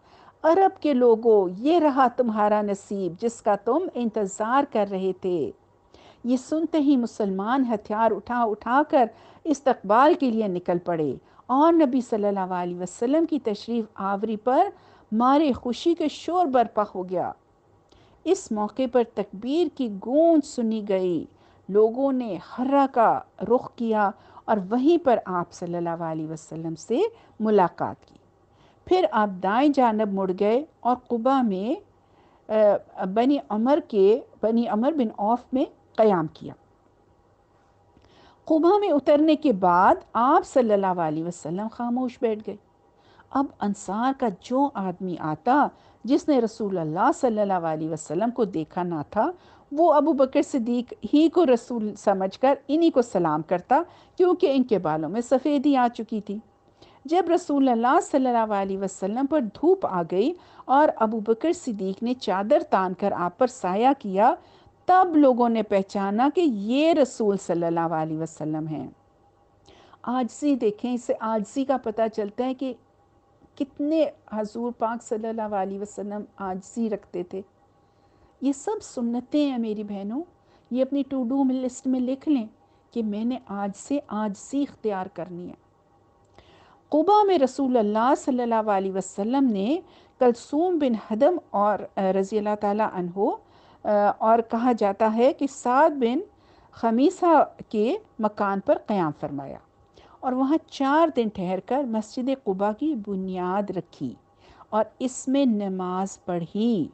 عرب کے لوگوں، یہ رہا تمہارا نصیب جس کا تم انتظار کر رہے تھے۔ یہ سنتے ہی مسلمان ہتھیار اٹھا اٹھا کر استقبال کے لیے نکل پڑے، اور نبی صلی اللہ علیہ وسلم کی تشریف آوری پر مارے خوشی کے شور برپا ہو گیا۔ اس موقع پر تکبیر کی گونج سنی گئی۔ لوگوں نے حرہ کا رخ کیا اور وہیں پر آپ صلی اللہ علیہ وسلم سے ملاقات کی۔ پھر آپ دائیں جانب مڑ گئے اور قبا میں بنی عمر بن عوف میں قیام کیا۔ قبا میں اترنے کے بعد آپ صلی اللہ علیہ وسلم خاموش بیٹھ گئے۔ اب انصار کا جو آدمی آتا جس نے رسول اللہ صلی اللہ علیہ وسلم کو دیکھا نہ تھا، وہ ابو بکر صدیق ہی کو رسول سمجھ کر انہی کو سلام کرتا، کیونکہ ان کے بالوں میں سفیدی آ چکی تھی۔ جب رسول اللہ صلی اللہ علیہ وسلم پر دھوپ آ گئی اور ابو بکر صدیق نے چادر تان کر آپ پر سایہ کیا، تب لوگوں نے پہچانا کہ یہ رسول صلی اللہ علیہ وسلم ہیں۔ عاجزی دیکھیں، اس سے عاجزی کا پتہ چلتا ہے کہ کتنے حضور پاک صلی اللہ علیہ وسلم عاجزی رکھتے تھے۔ یہ سب سنتیں ہیں میری بہنوں، یہ اپنی ٹو ڈو لسٹ میں لکھ لیں کہ میں نے آج سے عاجزی اختیار کرنی ہے۔ قبا میں رسول اللہ صلی اللہ علیہ وسلم نے کلثوم بن حدم اور رضی اللہ تعالیٰ عنہ اور کہا جاتا ہے کہ سعد بن خمیسہ کے مکان پر قیام فرمایا، اور وہاں 4 دن ٹھہر کر مسجد قبا کی بنیاد رکھی اور اس میں نماز پڑھی۔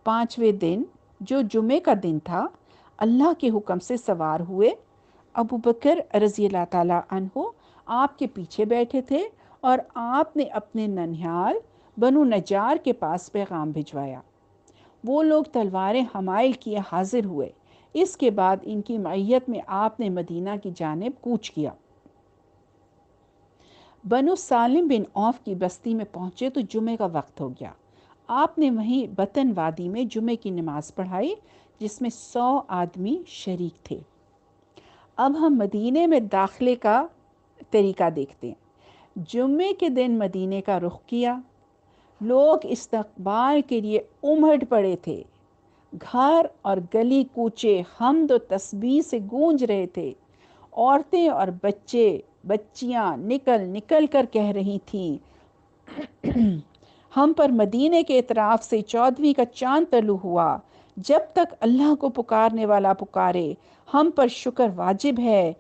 5ویں دن جو جمعے کا دن تھا، اللہ کے حکم سے سوار ہوئے۔ ابو بکر رضی اللہ تعالیٰ عنہ آپ کے پیچھے بیٹھے تھے، اور آپ نے اپنے ننھیال بنو نجار کے پاس پیغام بھجوایا۔ وہ لوگ تلواریں حمائل کیے حاضر ہوئے۔ اس کے بعد ان کی معیت میں آپ نے مدینہ کی جانب کوچ کیا۔ بنو سالم بن عوف کی بستی میں پہنچے تو جمعے کا وقت ہو گیا۔ آپ نے وہیں بطن وادی میں جمعے کی نماز پڑھائی، جس میں 100 آدمی شریک تھے۔ اب ہم مدینے میں داخلے کا طریقہ دیکھتے ہیں۔ جمعے کے دن مدینے کا رخ کیا۔ لوگ استقبال کے لیے امڑ پڑے تھے۔ گھر اور گلی کوچے حمد و تسبیح سے گونج رہے تھے۔ عورتیں اور بچیاں نکل نکل کر کہہ رہی تھیں، ہم پر مدینے کے اطراف سے 14ویں کا چاند طلوع ہوا۔ جب تک اللہ کو پکارنے والا پکارے، ہم پر شکر واجب ہے۔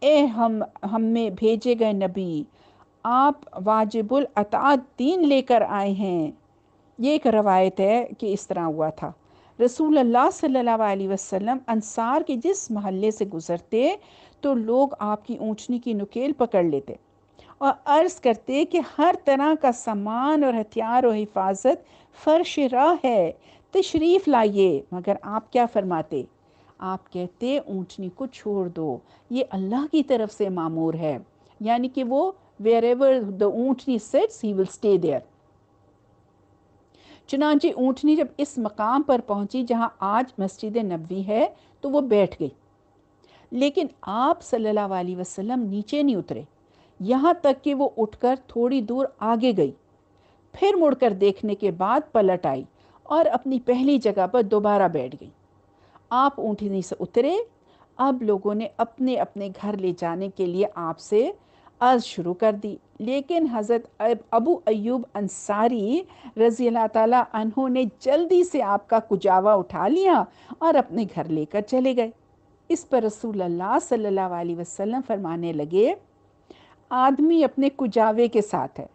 اے ہم میں بھیجے گئے نبی، آپ واجب الاطاعت دین لے کر آئے ہیں۔ یہ ایک روایت ہے کہ اس طرح ہوا تھا۔ رسول اللہ صلی اللہ علیہ وسلم انصار کے جس محلے سے گزرتے تو لوگ آپ کی اونچنی کی نکیل پکڑ لیتے اور عرض کرتے کہ ہر طرح کا سامان اور ہتھیار و حفاظت فرش راہ ہے، تشریف لائیے۔ مگر آپ کیا فرماتے؟ آپ کہتے اونچنی کو چھوڑ دو، یہ اللہ کی طرف سے مامور ہے، یعنی کہ وہ wherever the اونٹنی sits he will stay there۔ چنانچہ اونٹنی جب اس مقام پر پہنچی جہاں آج مسجد نبوی ہے تو وہ بیٹھ گئی، لیکن آپ صلی اللہ علیہ وسلم نیچے نہیں اترے، یہاں تک کہ وہ اٹھ کر تھوڑی دور آگے گئی، پھر مڑ کر دیکھنے کے بعد پلٹ آئی اور اپنی پہلی جگہ پر دوبارہ بیٹھ گئی۔ آپ اونٹنی سے اترے۔ اب لوگوں نے اپنے اپنے گھر لے جانے کے لیے آپ سے عرض شروع کر دی، لیکن حضرت ابو ایوب انصاری رضی اللہ تعالیٰ عنہ نے جلدی سے آپ کا کجاوا اٹھا لیا اور اپنے گھر لے کر چلے گئے۔ اس پر رسول اللہ صلی اللہ علیہ وسلم فرمانے لگے، آدمی اپنے کجاوے کے ساتھ ہے،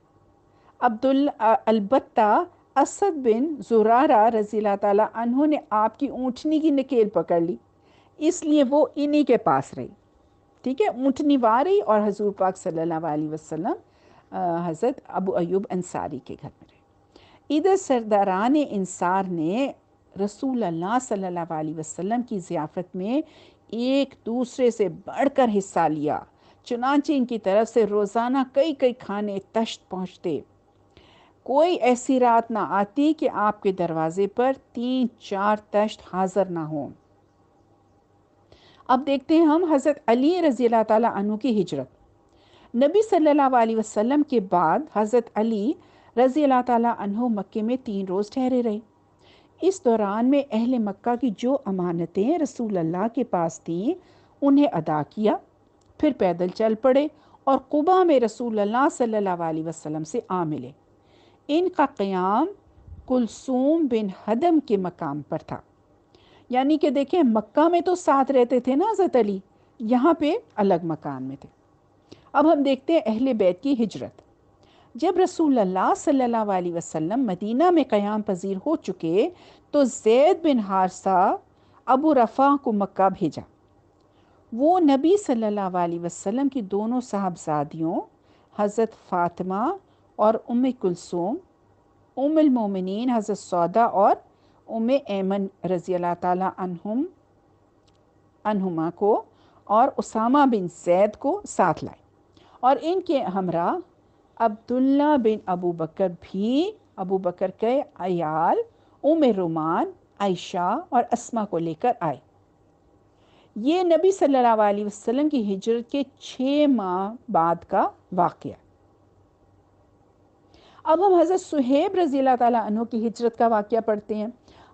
البتہ اسد بن زرارہ رضی اللہ تعالیٰ عنہ نے آپ کی اونٹنی کی نکیل پکڑ لی، اس لیے وہ انہی کے پاس رہی۔ ٹھیک ہے، اونٹنی واری اور حضور پاک صلی اللہ علیہ وسلم حضرت ابو ایوب انصاری کے گھر میں رہے۔ ادھر سرداران انصار نے رسول اللہ صلی اللہ علیہ وسلم کی ضیافت میں ایک دوسرے سے بڑھ کر حصہ لیا، چنانچہ ان کی طرف سے روزانہ کئی کھانے تشت پہنچتے۔ کوئی ایسی رات نہ آتی کہ آپ کے دروازے پر 3-4 تشت حاضر نہ ہوں۔ اب دیکھتے ہیں ہم حضرت علی رضی اللہ تعالیٰ عنہ کی ہجرت۔ نبی صلی اللہ علیہ وسلم کے بعد حضرت علی رضی اللہ تعالیٰ عنہ مکے میں 3 روز ٹھہرے رہے۔ اس دوران میں اہل مکہ کی جو امانتیں رسول اللہ کے پاس تھیں انہیں ادا کیا، پھر پیدل چل پڑے اور قباء میں رسول اللہ صلی اللہ علیہ وسلم سے آ ملے۔ ان کا قیام کلثوم بن ہدم کے مقام پر تھا، یعنی کہ دیکھیں مکہ میں تو ساتھ رہتے تھے نا حضرت علی، یہاں پہ الگ مکان میں تھے۔ اب ہم دیکھتے ہیں اہل بیت کی ہجرت۔ جب رسول اللہ صلی اللہ علیہ وسلم مدینہ میں قیام پذیر ہو چکے تو زید بن حارثہ ابو رفاح کو مکہ بھیجا۔ وہ نبی صلی اللہ علیہ وسلم کی دونوں صاحبزادیوں حضرت فاطمہ اور ام کلثوم، ام المومنین حضرت سودا اور ام ایمن رضی اللہ تعالیٰ عنہما کو اور اسامہ بن زید کو ساتھ لائے، اور ان کے ہمراہ عبداللہ بن ابو بکر بھی ابو بکر کے عیال ام رومان، عائشہ اور اسما کو لے کر آئے۔ یہ نبی صلی اللہ علیہ وسلم کی ہجرت کے 6 ماہ بعد کا واقعہ۔ اب ہم حضرت صہیب رضی اللہ تعالیٰ عنہ کی ہجرت کا واقعہ پڑھتے ہیں۔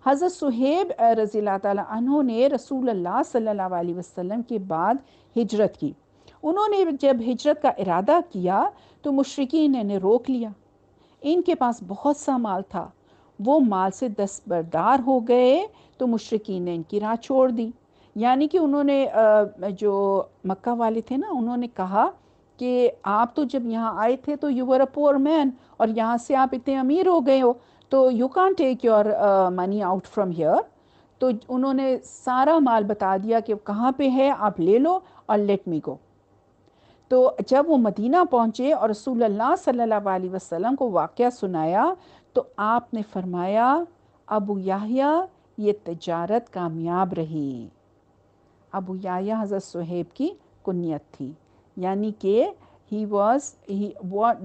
حضرت صہیب رضی اللہ تعالیٰ عنہ نے رسول اللہ صلی اللہ علیہ وسلم کے بعد ہجرت کی۔ انہوں نے جب ہجرت کا ارادہ کیا تو مشرکین نے انہیں روک لیا۔ ان کے پاس بہت سا مال تھا، وہ مال سے دستبردار ہو گئے تو مشرکین نے ان کی راہ چھوڑ دی۔ یعنی کہ انہوں نے جو مکہ والے تھے نا، انہوں نے کہا کہ آپ تو جب یہاں آئے تھے تو یو ور اے پور مین، اور یہاں سے آپ اتنے امیر ہو گئے ہو تو یو کان take your money out from here. تو انہوں نے سارا مال بتا دیا کہ کہاں پہ ہے، آپ لے لو اور لیٹ می گو۔ تو جب وہ مدینہ پہنچے اور رسول اللہ صلی اللہ علیہ وسلم کو واقعہ سنایا تو آپ نے فرمایا، ابو یحییٰ یہ تجارت کامیاب رہی۔ ابو یحییٰ حضرت صہیب کی کنیت تھی، یعنی کہ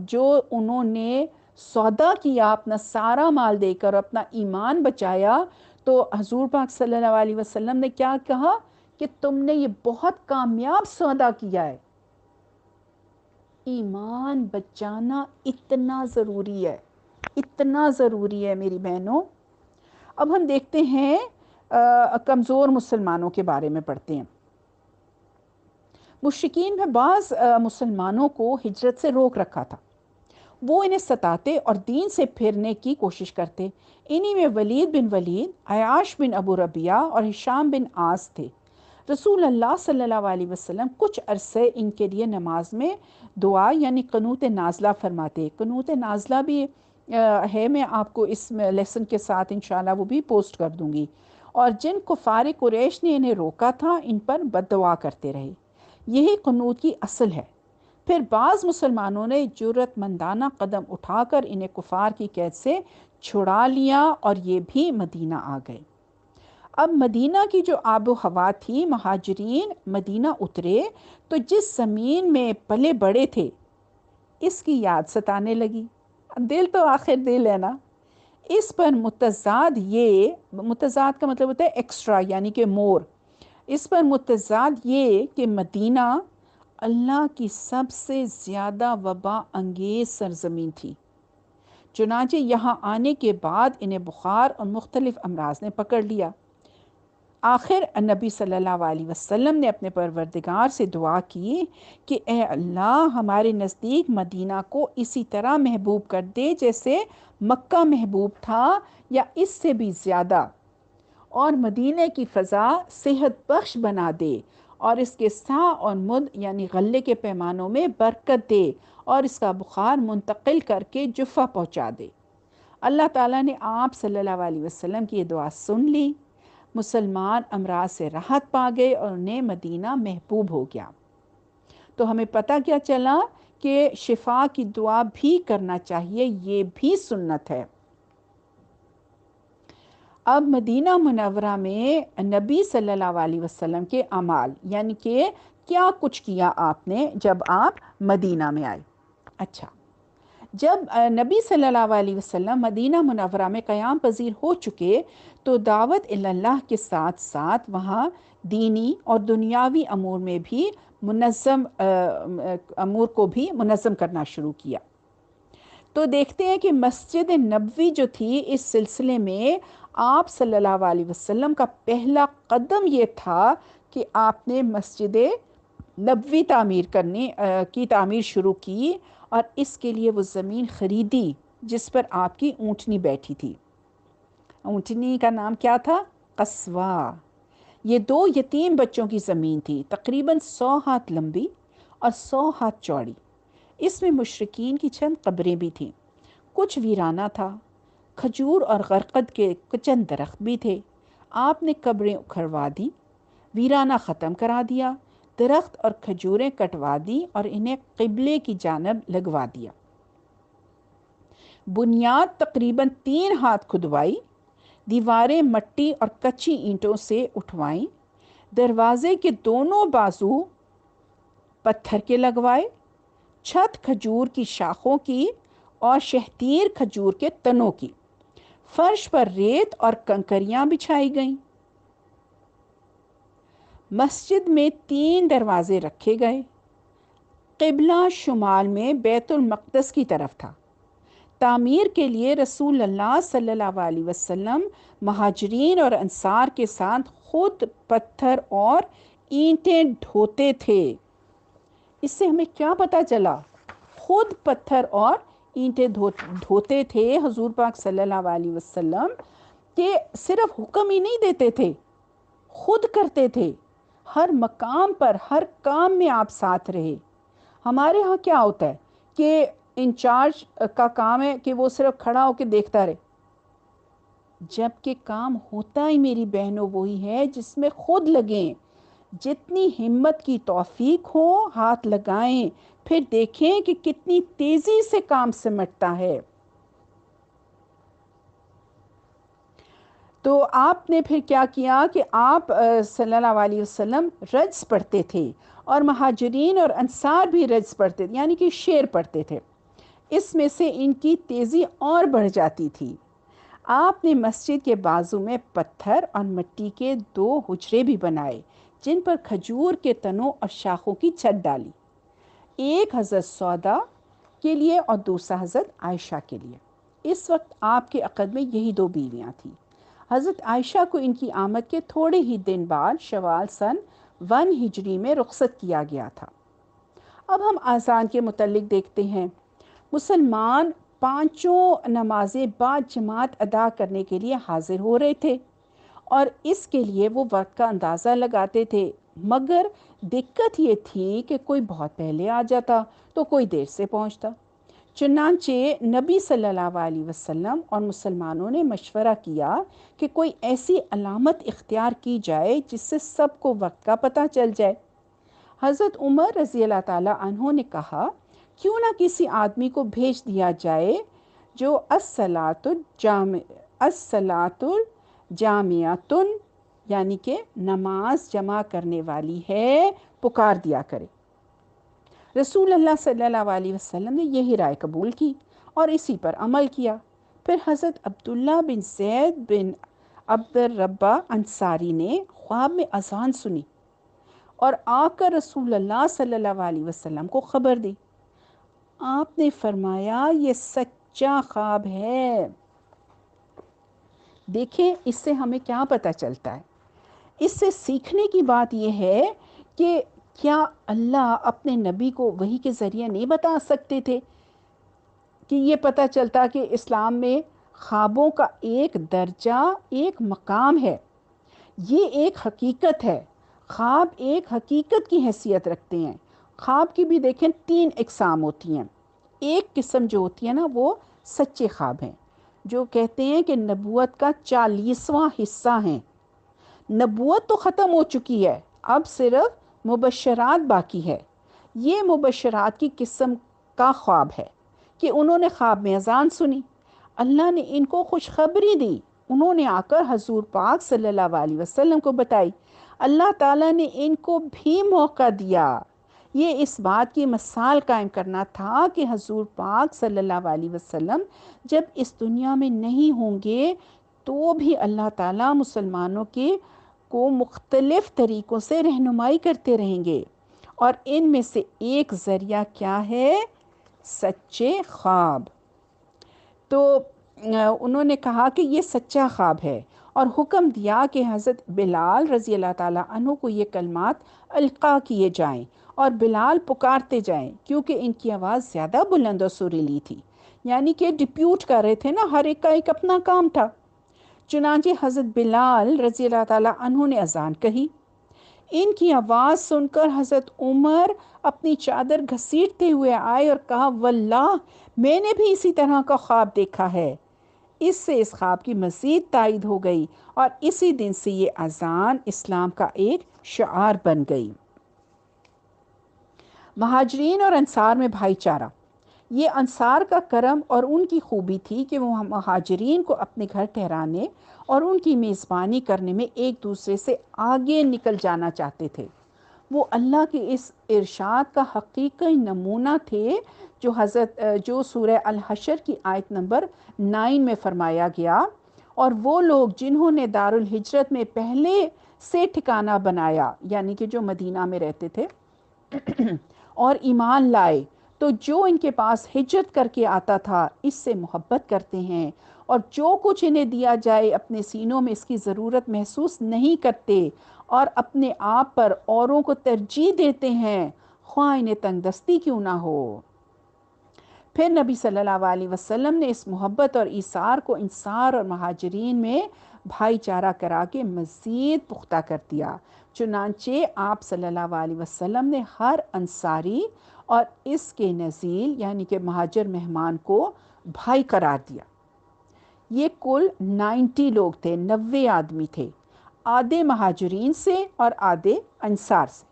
جو انہوں نے سودا کیا، اپنا سارا مال دے کر اپنا ایمان بچایا، تو حضور پاک صلی اللہ علیہ وسلم نے کیا کہا کہ تم نے یہ بہت کامیاب سودا کیا ہے۔ ایمان بچانا اتنا ضروری ہے، اتنا ضروری ہے میری بہنوں۔ اب ہم دیکھتے ہیں کمزور مسلمانوں کے بارے میں پڑھتے ہیں۔ مشرکین میں بعض مسلمانوں کو ہجرت سے روک رکھا تھا، وہ انہیں ستاتے اور دین سے پھرنے کی کوشش کرتے۔ انہی میں ولید بن ولید، عیاش بن ابو ربیعہ اور ہشام بن عاص تھے۔ رسول اللہ صلی اللہ علیہ وسلم کچھ عرصے ان کے لیے نماز میں دعا یعنی قنوت نازلہ فرماتے۔ قنوت نازلہ بھی ہے، میں آپ کو اس لیسن کے ساتھ انشاءاللہ وہ بھی پوسٹ کر دوں گی۔ اور جن کفار قریش نے انہیں روکا تھا ان پر بد دعا کرتے رہے، یہی قنوت کی اصل ہے۔ پھر بعض مسلمانوں نے جرأت مندانہ قدم اٹھا کر انہیں کفار کی قید سے چھڑا لیا اور یہ بھی مدینہ آ گئے۔ اب مدینہ کی جو آب و ہوا تھی، مہاجرین مدینہ اترے تو جس زمین میں پلے بڑے تھے اس کی یاد ستانے لگی۔ دل تو آخر دل ہے نا۔ اس پر متضاد کا مطلب ہوتا ہے ایکسٹرا، یعنی کہ مور۔ اس پر متضاد یہ کہ مدینہ اللہ کی سب سے زیادہ وبا انگیز سرزمین تھی، چنانچہ یہاں آنے کے بعد انہیں بخار اور مختلف امراض نے پکڑ لیا۔ آخر نبی صلی اللہ علیہ وسلم نے اپنے پروردگار سے دعا کی کہ اے اللہ ہمارے نزدیک مدینہ کو اسی طرح محبوب کر دے جیسے مکہ محبوب تھا یا اس سے بھی زیادہ، اور مدینہ کی فضا صحت بخش بنا دے، اور اس کے سا اور مد یعنی غلے کے پیمانوں میں برکت دے، اور اس کا بخار منتقل کر کے جفا پہنچا دے۔ اللہ تعالیٰ نے آپ صلی اللہ علیہ وسلم کی یہ دعا سن لی، مسلمان امراض سے راحت پا گئے اور انہیں مدینہ محبوب ہو گیا۔ تو ہمیں پتہ کیا چلا کہ شفا کی دعا بھی کرنا چاہیے، یہ بھی سنت ہے۔ اب مدینہ منورہ میں نبی صلی اللہ علیہ وسلم کے اعمال، یعنی کہ کیا کچھ کیا آپ نے جب آپ مدینہ میں آئے۔ اچھا، جب نبی صلی اللہ علیہ وسلم مدینہ منورہ میں قیام پذیر ہو چکے تو دعوت اللہ کے ساتھ ساتھ وہاں دینی اور دنیاوی امور میں بھی امور کو بھی منظم کرنا شروع کیا۔ تو دیکھتے ہیں کہ مسجد نبوی جو تھی، اس سلسلے میں آپ صلی اللہ علیہ وسلم کا پہلا قدم یہ تھا کہ آپ نے مسجد نبوی تعمیر شروع کی، اور اس کے لیے وہ زمین خریدی جس پر آپ کی اونٹنی بیٹھی تھی۔ اونٹنی کا نام کیا تھا؟ قصوہ۔ یہ 2 یتیم بچوں کی زمین تھی، تقریباً 100 ہاتھ لمبی اور 100 ہاتھ چوڑی۔ اس میں مشرکین کی چند قبریں بھی تھیں، کچھ ویرانہ تھا، کھجور اور غرقد کے چند درخت بھی تھے۔ آپ نے قبریں اکھڑوا دی، ویرانہ ختم کرا دیا، درخت اور کھجوریں کٹوا دی اور انہیں قبلے کی جانب لگوا دیا۔ بنیاد تقریباً 3 ہاتھ کھدوائی، دیواریں مٹی اور کچی اینٹوں سے اٹھوائیں، دروازے کے دونوں بازو پتھر کے لگوائے، چھت کھجور کی شاخوں کی اور شہتیر کھجور کے تنوں کی، فرش پر ریت اور کنکریاں بچھائی گئیں۔ مسجد میں 3 دروازے رکھے گئے۔ قبلہ شمال میں بیت المقدس کی طرف تھا۔ تعمیر کے لیے رسول اللہ صلی اللہ علیہ وسلم مہاجرین اور انصار کے ساتھ خود پتھر اور اینٹیں ڈھوتے تھے۔ اس سے ہمیں کیا پتہ چلا؟ خود پتھر اور اینٹیں ڈھوتے تھے حضور پاک صلی اللہ علیہ وسلم، کہ صرف حکم ہی نہیں دیتے تھے، خود کرتے تھے۔ ہر مقام پر، ہر کام میں آپ ساتھ رہے۔ ہمارے ہاں کیا ہوتا ہے کہ انچارج کا کام ہے کہ وہ صرف کھڑا ہو کے دیکھتا رہے، جبکہ کام ہوتا ہی میری بہنوں وہی ہے جس میں خود لگیں، جتنی ہمت کی توفیق ہو ہاتھ لگائیں، پھر دیکھیں کہ کتنی تیزی سے کام سمٹتا ہے۔ تو آپ نے پھر کیا کیا کہ آپ صلی اللہ علیہ وسلم رجز پڑھتے تھے، اور مہاجرین اور انصار بھی رجز پڑھتے تھے، یعنی کہ شعر پڑھتے تھے۔ اس میں سے ان کی تیزی اور بڑھ جاتی تھی۔ آپ نے مسجد کے بازو میں پتھر اور مٹی کے 2 حجرے بھی بنائے، جن پر کھجور کے تنوں اور شاخوں کی چھت ڈالی، ایک حضرت سودا کے لیے اور دوسرا حضرت عائشہ کے لیے۔ اس وقت آپ کے عقد میں یہی 2 بیویاں تھیں۔ حضرت عائشہ کو ان کی آمد کے تھوڑے ہی دن بعد شوال سن 1 ہجری میں رخصت کیا گیا تھا۔ اب ہم اذان کے متعلق دیکھتے ہیں۔ مسلمان 5 نمازیں بعد جماعت ادا کرنے کے لیے حاضر ہو رہے تھے، اور اس کے لیے وہ وقت کا اندازہ لگاتے تھے، مگر دقت یہ تھی کہ کوئی بہت پہلے آ جاتا تو کوئی دیر سے پہنچتا۔ چنانچہ نبی صلی اللہ علیہ وسلم اور مسلمانوں نے مشورہ کیا کہ کوئی ایسی علامت اختیار کی جائے جس سے سب کو وقت کا پتہ چل جائے۔ حضرت عمر رضی اللہ تعالیٰ عنہ نے کہا، کیوں نہ کسی آدمی کو بھیج دیا جائے جو الصلاۃ الجامعۃ یعنی کہ نماز جمع کرنے والی ہے، پکار دیا کرے۔ رسول اللہ صلی اللہ علیہ وسلم نے یہی رائے قبول کی اور اسی پر عمل کیا۔ پھر حضرت عبداللہ بن زید بن عبد الربہ انصاری نے خواب میں اذان سنی اور آ کر رسول اللہ صلی اللہ علیہ وسلم کو خبر دی۔ آپ نے فرمایا، یہ سچا خواب ہے۔ دیکھیں اس سے ہمیں کیا پتہ چلتا ہے؟ اس سے سیکھنے کی بات یہ ہے کہ کیا اللہ اپنے نبی کو وحی کے ذریعے نہیں بتا سکتے تھے؟ کہ یہ پتہ چلتا کہ اسلام میں خوابوں کا ایک درجہ، ایک مقام ہے، یہ ایک حقیقت ہے۔ خواب ایک حقیقت کی حیثیت رکھتے ہیں۔ خواب کی بھی دیکھیں 3 اقسام ہوتی ہیں۔ ایک قسم جو ہوتی ہے نا وہ سچے خواب ہیں، جو کہتے ہیں کہ نبوت کا 40واں حصہ ہیں۔ نبوت تو ختم ہو چکی ہے، اب صرف مبشرات باقی ہے۔ یہ مبشرات کی قسم کا خواب ہے کہ انہوں نے خواب میں اذان سنی، اللہ نے ان کو خوشخبری دی، انہوں نے آ کر حضور پاک صلی اللہ علیہ وسلم کو بتائی، اللہ تعالیٰ نے ان کو بھی موقع دیا۔ یہ اس بات کی مثال قائم کرنا تھا کہ حضور پاک صلی اللہ علیہ وسلم جب اس دنیا میں نہیں ہوں گے تو بھی اللہ تعالیٰ مسلمانوں کو مختلف طریقوں سے رہنمائی کرتے رہیں گے، اور ان میں سے ایک ذریعہ کیا ہے؟ سچے خواب۔ تو انہوں نے کہا کہ یہ سچا خواب ہے، اور حکم دیا کہ حضرت بلال رضی اللہ تعالیٰ عنہ کو یہ کلمات القاء کیے جائیں، اور بلال پکارتے جائیں، کیونکہ ان کی آواز زیادہ بلند اور سریلی تھی، یعنی کہ ڈپیوٹ کر رہے تھے نا، ہر ایک کا ایک اپنا کام تھا۔ چنانچہ حضرت بلال رضی اللہ تعالیٰ عنہ نے اذان کہی۔ ان کی آواز سن کر حضرت عمر اپنی چادر گھسیٹتے ہوئے آئے اور کہا، واللہ میں نے بھی اسی طرح کا خواب دیکھا ہے۔ اس سے اس خواب کی مزید تائید ہو گئی، اور اسی دن سے یہ اذان اسلام کا ایک شعار بن گئی۔ مہاجرین اور انصار میں بھائی چارہ۔ یہ انصار کا کرم اور ان کی خوبی تھی کہ وہ مہاجرین کو اپنے گھر ٹھہرانے اور ان کی میزبانی کرنے میں ایک دوسرے سے آگے نکل جانا چاہتے تھے۔ وہ اللہ کے اس ارشاد کا حقیقی نمونہ تھے جو سورہ الحشر کی آیت نمبر 9 میں فرمایا گیا، اور وہ لوگ جنہوں نے دار الہجرت میں پہلے سے ٹھکانہ بنایا، یعنی کہ جو مدینہ میں رہتے تھے، اور ایمان لائے، تو جو ان کے پاس ہجرت کر کے آتا تھا اس سے محبت کرتے ہیں، اور جو کچھ انہیں دیا جائے اپنے سینوں میں اس کی ضرورت محسوس نہیں کرتے، اور اپنے آپ پر اوروں کو ترجیح دیتے ہیں، خواہ انہیں تنگ دستی کیوں نہ ہو۔ پھر نبی صلی اللہ علیہ وسلم نے اس محبت اور ایثار کو انصار اور مہاجرین میں بھائی چارہ کرا کے مزید پختہ کر دیا۔ چنانچہ آپ صلی اللہ علیہ وسلم نے ہر انصاری اور اس کے نزیل یعنی کہ مہاجر مہمان کو بھائی قرار دیا۔ یہ کل 90 لوگ تھے، 90 آدمی تھے، آدھے مہاجرین سے اور آدھے انصار سے۔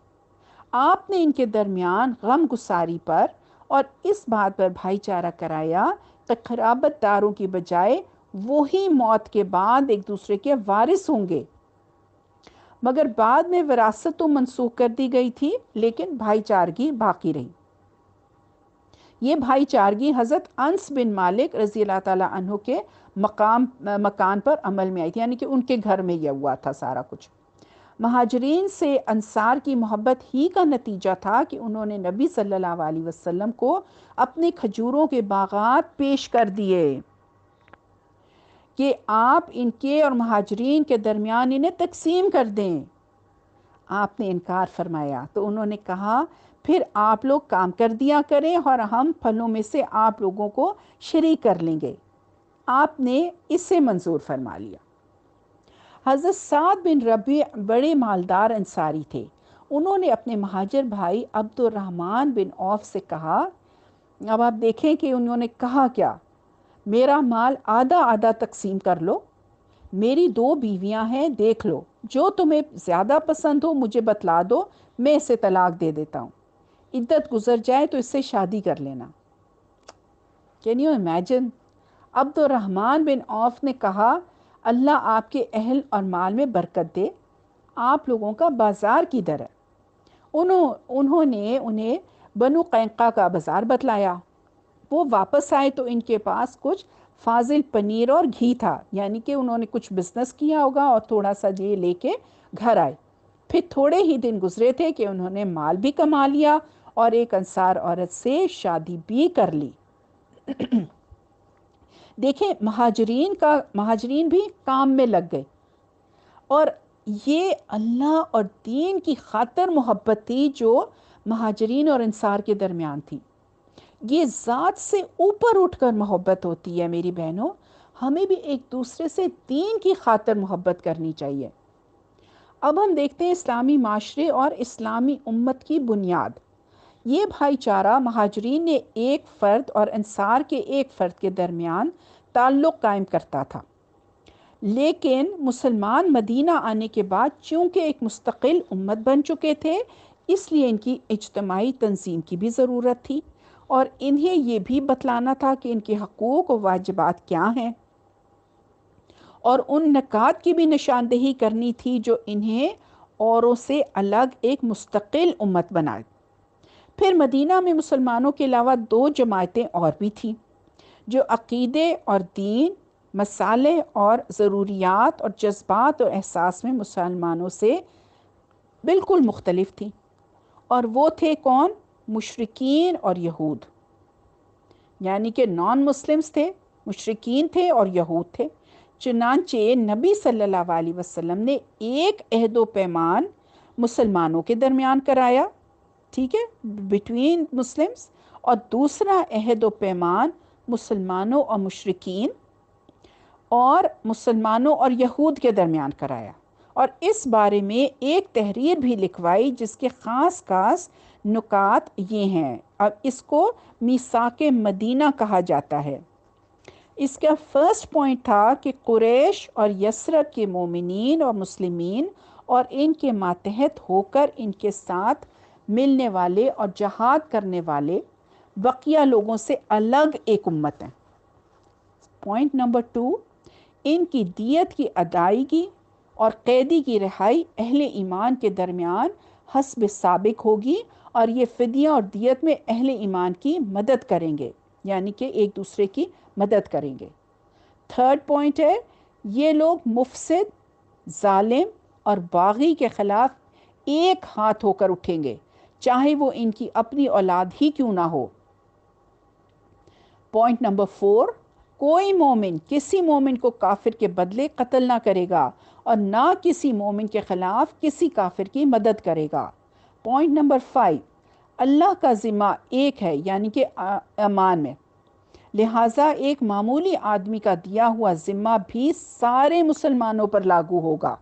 آپ نے ان کے درمیان غم گساری پر اور اس بات پر بھائی چارہ کرایا کہ قرابت داروں کی بجائے وہی موت کے بعد ایک دوسرے کے وارث ہوں گے، مگر بعد میں وراثت تو منسوخ کر دی گئی تھی لیکن بھائی چارگی باقی رہی۔ یہ بھائی چارگی حضرت انس بن مالک رضی اللہ تعالیٰ عنہ کے مکان پر عمل میں آئی تھی، یعنی کہ ان کے گھر میں یہ ہوا تھا سارا کچھ۔ مہاجرین سے انصار کی محبت ہی کا نتیجہ تھا کہ انہوں نے نبی صلی اللہ علیہ وسلم کو اپنے کھجوروں کے باغات پیش کر دیے کہ آپ ان کے اور مہاجرین کے درمیان انہیں تقسیم کر دیں۔ آپ نے انکار فرمایا تو انہوں نے کہا، پھر آپ لوگ کام کر دیا کریں اور ہم پھلوں میں سے آپ لوگوں کو شریک کر لیں گے۔ آپ نے اسے منظور فرما لیا۔ حضرت سعد بن ربیع بڑے مالدار انصاری تھے۔ انہوں نے اپنے مہاجر بھائی عبد الرحمن بن عوف سے کہا، اب آپ دیکھیں کہ انہوں نے کہا کیا، میرا مال آدھا آدھا تقسیم کر لو، میری 2 بیویاں ہیں، دیکھ لو، جو تمہیں زیادہ پسند ہو مجھے بتلا دو، میں اسے طلاق دے دیتا ہوں، عدت گزر جائے تو اس سے شادی کر لینا۔ Can you imagine? عبد الرحمن بن عوف نے کہا، اللہ آپ کے اہل اور مال میں برکت دے، آپ لوگوں کا بازار کدھر ہے؟ انہوں نے انہیں بنو قینقاع کا بازار بتلایا۔ وہ واپس آئے تو ان کے پاس کچھ فاضل پنیر اور گھی تھا، یعنی کہ انہوں نے کچھ بزنس کیا ہوگا اور تھوڑا سا یہ لے کے گھر آئے۔ پھر تھوڑے ہی دن گزرے تھے کہ انہوں نے مال بھی کما لیا اور ایک انصار عورت سے شادی بھی کر لی۔ دیکھیں مہاجرین بھی کام میں لگ گئے، اور یہ اللہ اور دین کی خاطر محبت تھی جو مہاجرین اور انصار کے درمیان تھی. یہ ذات سے اوپر اٹھ کر محبت ہوتی ہے میری بہنوں. ہمیں بھی ایک دوسرے سے دین کی خاطر محبت کرنی چاہیے. اب ہم دیکھتے ہیں اسلامی معاشرے اور اسلامی امت کی بنیاد. یہ بھائی چارہ مہاجرین نے ایک فرد اور انصار کے ایک فرد کے درمیان تعلق قائم کرتا تھا. لیکن مسلمان مدینہ آنے کے بعد چونکہ ایک مستقل امت بن چکے تھے، اس لیے ان کی اجتماعی تنظیم کی بھی ضرورت تھی، اور انہیں یہ بھی بتلانا تھا کہ ان کے حقوق و واجبات کیا ہیں، اور ان نکات کی بھی نشاندہی کرنی تھی جو انہیں اوروں سے الگ ایک مستقل امت بنائے. پھر مدینہ میں مسلمانوں کے علاوہ 2 جماعتیں اور بھی تھیں جو عقیدے اور دین، مسالے اور ضروریات اور جذبات اور احساس میں مسلمانوں سے بالکل مختلف تھیں، اور وہ تھے کون؟ مشرکین اور یہود. یعنی کہ نان مسلمز تھے، مشرکین تھے اور یہود تھے. چنانچہ نبی صلی اللہ علیہ وسلم نے ایک عہد و پیمان مسلمانوں کے درمیان کرایا، ٹھیک ہے، بٹوین مسلمز، اور دوسرا عہد و پیمان مسلمانوں اور مشرکین اور مسلمانوں اور یہود کے درمیان کرایا، اور اس بارے میں ایک تحریر بھی لکھوائی جس کے خاص خاص نکات یہ ہیں. اب اس کو میثاق مدینہ کہا جاتا ہے. اس کا فرسٹ پوائنٹ تھا کہ قریش اور یثرب کے مومنین اور مسلمین اور ان کے ماتحت ہو کر ان کے ساتھ ملنے والے اور جہاد کرنے والے بقیہ لوگوں سے الگ ایک امت ہیں. پوائنٹ نمبر 2، ان کی دیت کی ادائیگی اور قیدی کی رہائی اہل ایمان کے درمیان حسب سابق ہوگی، اور یہ فدیہ اور دیت میں اہل ایمان کی مدد کریں گے، یعنی کہ ایک دوسرے کی مدد کریں گے. تھرڈ پوائنٹ ہے، یہ لوگ مفسد، ظالم اور باغی کے خلاف ایک ہاتھ ہو کر اٹھیں گے، چاہے وہ ان کی اپنی اولاد ہی کیوں نہ ہو. پوائنٹ نمبر 4، کوئی مومن کسی مومن کو کافر کے بدلے قتل نہ کرے گا اور نہ کسی مومن کے خلاف کسی کافر کی مدد کرے گا. پوائنٹ نمبر 5، اللہ کا ذمہ ایک ہے، یعنی کہ امان میں، لہٰذا ایک معمولی آدمی کا دیا ہوا ذمہ بھی سارے مسلمانوں پر لاگو ہوگا.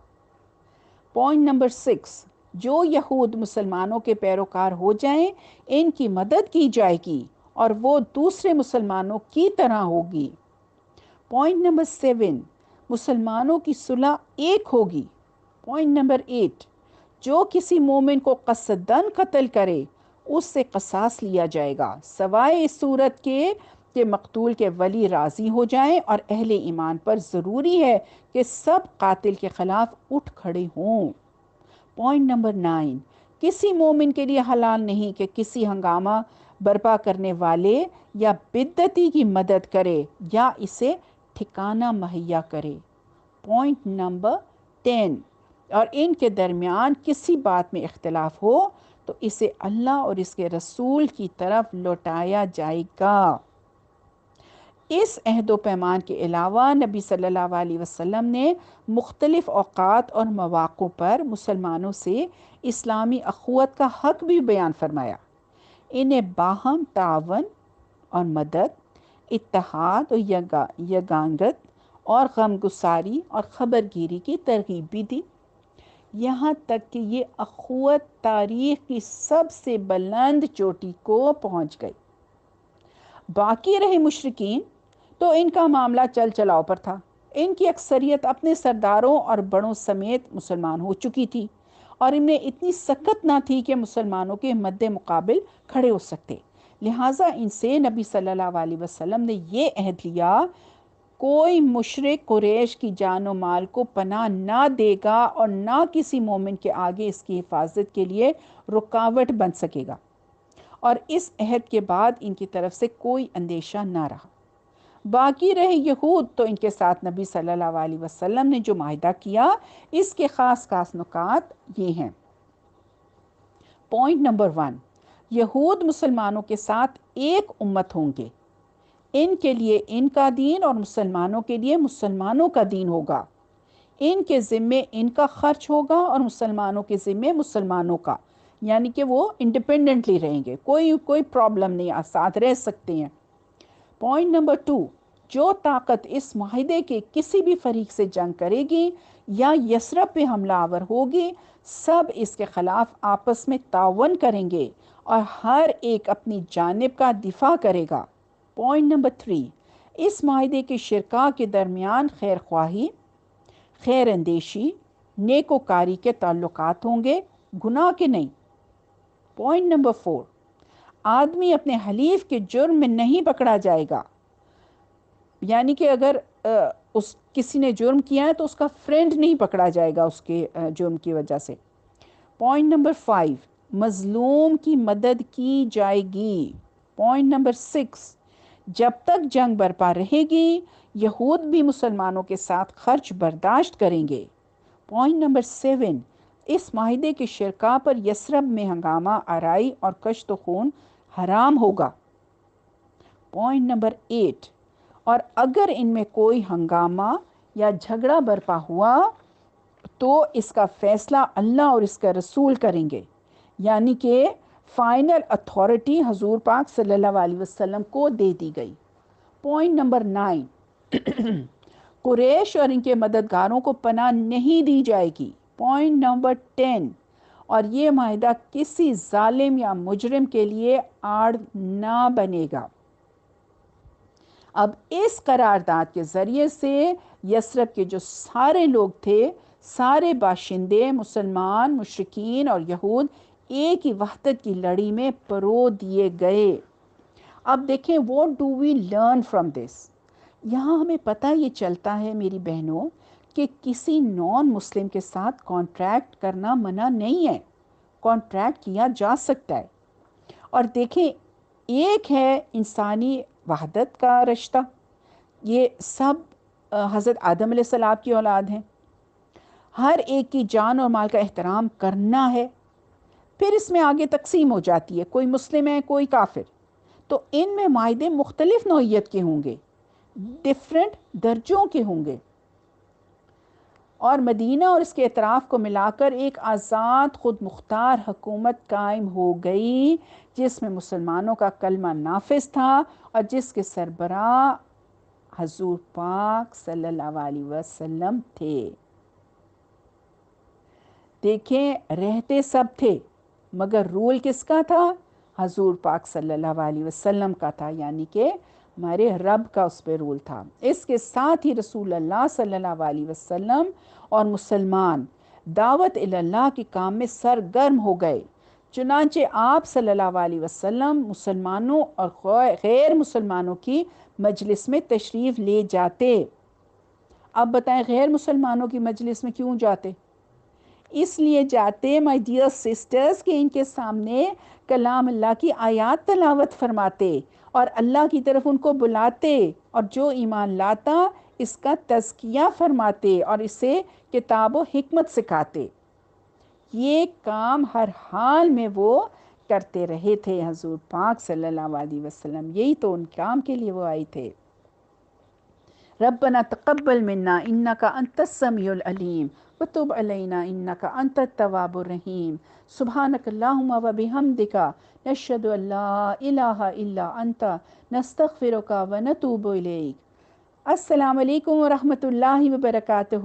پوائنٹ نمبر 6، جو یہود مسلمانوں کے پیروکار ہو جائیں ان کی مدد کی جائے گی اور وہ دوسرے مسلمانوں کی طرح ہوگی. پوائنٹ نمبر 7، مسلمانوں کی صلح ایک ہوگی. پوائنٹ نمبر 8، جو کسی مومن کو قصدن قتل کرے اس سے قصاص لیا جائے گا، سوائے اس صورت کے کہ مقتول کے ولی راضی ہو جائیں، اور اہل ایمان پر ضروری ہے کہ سب قاتل کے خلاف اٹھ کھڑے ہوں. پوائنٹ نمبر 9، کسی مومن کے لیے حلال نہیں کہ کسی ہنگامہ برپا کرنے والے یا بدعتی کی مدد کرے یا اسے ٹھکانہ مہیا کرے. پوائنٹ نمبر 10، اور ان کے درمیان کسی بات میں اختلاف ہو تو اسے اللہ اور اس کے رسول کی طرف لوٹایا جائے گا. اس عہد و پیمان کے علاوہ نبی صلی اللہ علیہ وسلم نے مختلف اوقات اور مواقع پر مسلمانوں سے اسلامی اخوت کا حق بھی بیان فرمایا. انہیں باہم تعاون اور مدد، اتحاد اور یگانگت اور غمگساری اور خبرگیری کی ترغیب بھی دی، یہاں تک کہ یہ اخوت تاریخ کی سب سے بلند چوٹی کو پہنچ گئی. باقی رہے مشرکین تو ان کا معاملہ چل چلاؤ پر تھا. ان کی اکثریت اپنے سرداروں اور بڑوں سمیت مسلمان ہو چکی تھی، اور ان میں اتنی سخت نہ تھی کہ مسلمانوں کے مد مقابل کھڑے ہو سکتے. لہٰذا ان سے نبی صلی اللہ علیہ وسلم نے یہ عہد لیا، کوئی مشرک قریش کی جان و مال کو پناہ نہ دے گا اور نہ کسی مومن کے آگے اس کی حفاظت کے لیے رکاوٹ بن سکے گا. اور اس عہد کے بعد ان کی طرف سے کوئی اندیشہ نہ رہا. باقی رہے یہود تو ان کے ساتھ نبی صلی اللہ علیہ وسلم نے جو معاہدہ کیا اس کے خاص خاص نکات یہ ہیں. پوائنٹ نمبر 1، یہود مسلمانوں کے ساتھ ایک امت ہوں گے. ان کے لیے ان کا دین اور مسلمانوں کے لیے مسلمانوں کا دین ہوگا. ان کے ذمے ان کا خرچ ہوگا اور مسلمانوں کے ذمے مسلمانوں کا، یعنی کہ وہ انڈیپینڈنٹلی رہیں گے، کوئی پرابلم نہیں، ساتھ رہ سکتے ہیں۔ پوائنٹ نمبر 2، جو طاقت اس معاہدے کے کسی بھی فریق سے جنگ کرے گی یا یثرب پہ حملہ آور ہوگی، سب اس کے خلاف آپس میں تعاون کریں گے اور ہر ایک اپنی جانب کا دفاع کرے گا۔ پوائنٹ نمبر 3، اس معاہدے کے شرکاء کے درمیان خیر خواہی، خیر اندیشی، نیکوکاری کے تعلقات ہوں گے، گناہ کے نہیں۔ پوائنٹ نمبر 4، آدمی اپنے حلیف کے جرم میں نہیں پکڑا جائے گا، یعنی کہ اگر کسی نے جرم کیا ہے تو اس کا فرینڈ نہیں پکڑا جائے گا اس کے جرم کی وجہ سے۔ پوائنٹ نمبر 5، مظلوم کی مدد کی جائے گی۔ پوائنٹ نمبر 6، جب تک جنگ برپا رہے گی یہود بھی مسلمانوں کے ساتھ خرچ برداشت کریں گے۔ پوائنٹ نمبر 7، اس معاہدے کے شرکاء پر یثرب میں ہنگامہ آرائی اور کشت و خون حرام ہوگا۔ پوائنٹ نمبر 8، اور اگر ان میں کوئی ہنگامہ یا جھگڑا برپا ہوا تو اس کا فیصلہ اللہ اور اس کا رسول کریں گے، یعنی کہ فائنل اتھارٹی حضور پاک صلی اللہ علیہ وسلم کو دے دی گئی۔ پوائنٹ نمبر 9، قریش اور ان کے مددگاروں کو پناہ نہیں دی جائے گی۔ پوائنٹ نمبر 10، اور یہ معاہدہ کسی ظالم یا مجرم کے لیے آڑ نہ بنے گا۔ اب اس قرارداد کے ذریعے سے یثرب کے جو سارے لوگ تھے، سارے باشندے، مسلمان، مشرکین اور یہود ایک ہی وحدت کی لڑی میں پرو دیے گئے۔ اب دیکھیں what do we learn from this؟ یہاں ہمیں پتہ یہ چلتا ہے میری بہنوں کہ کسی نان مسلم کے ساتھ کانٹریکٹ کرنا منع نہیں ہے، کانٹریکٹ کیا جا سکتا ہے۔ اور دیکھیں ایک ہے انسانی وحدت کا رشتہ، یہ سب حضرت آدم علیہ السلام کی اولاد ہیں، ہر ایک کی جان اور مال کا احترام کرنا ہے۔ پھر اس میں آگے تقسیم ہو جاتی ہے، کوئی مسلم ہے کوئی کافر، تو ان میں معاہدے مختلف نوعیت کے ہوں گے، ڈیفرنٹ درجوں کے ہوں گے، اور مدینہ اور اس کے اطراف کو ملا کر ایک آزاد خود مختار حکومت قائم ہو گئی جس میں مسلمانوں کا کلمہ نافذ تھا اور جس کے سربراہ حضور پاک صلی اللہ علیہ وسلم تھے۔ دیکھیں رہتے سب تھے مگر رول کس کا تھا؟ حضور پاک صلی اللہ علیہ وسلم کا تھا، یعنی کہ ہمارے رب کا اس پہ رول تھا۔ اس کے ساتھ ہی رسول اللہ صلی اللہ علیہ وسلم اور مسلمان دعوت اللہ کے کام میں سرگرم ہو گئے، چنانچہ آپ صلی اللہ علیہ وسلم مسلمانوں اور غیر مسلمانوں کی مجلس میں تشریف لے جاتے۔ اب بتائیں غیر مسلمانوں کی مجلس میں کیوں جاتے؟ اس لیے جاتے مائی ڈیئر سسٹرز کہ ان کے سامنے کلام اللہ کی آیات تلاوت فرماتے اور اللہ کی طرف ان کو بلاتے، اور جو ایمان لاتا اس کا تزکیہ فرماتے اور اسے کتاب و حکمت سکھاتے۔ یہ کام ہر حال میں وہ کرتے رہے تھے حضور پاک صلی اللہ علیہ وسلم، یہی تو ان کام کے لیے وہ آئے تھے۔ ربنا تقبل منا انک انت السمیع العلیم وتب علینا انک انت التواب الرحیم سبحانک اللہم وبحمدک نشہد ان لا الہ الا انت نستغفرک ونتوب الیک۔ السلام علیکم ورحمۃ اللہ وبرکاتہ۔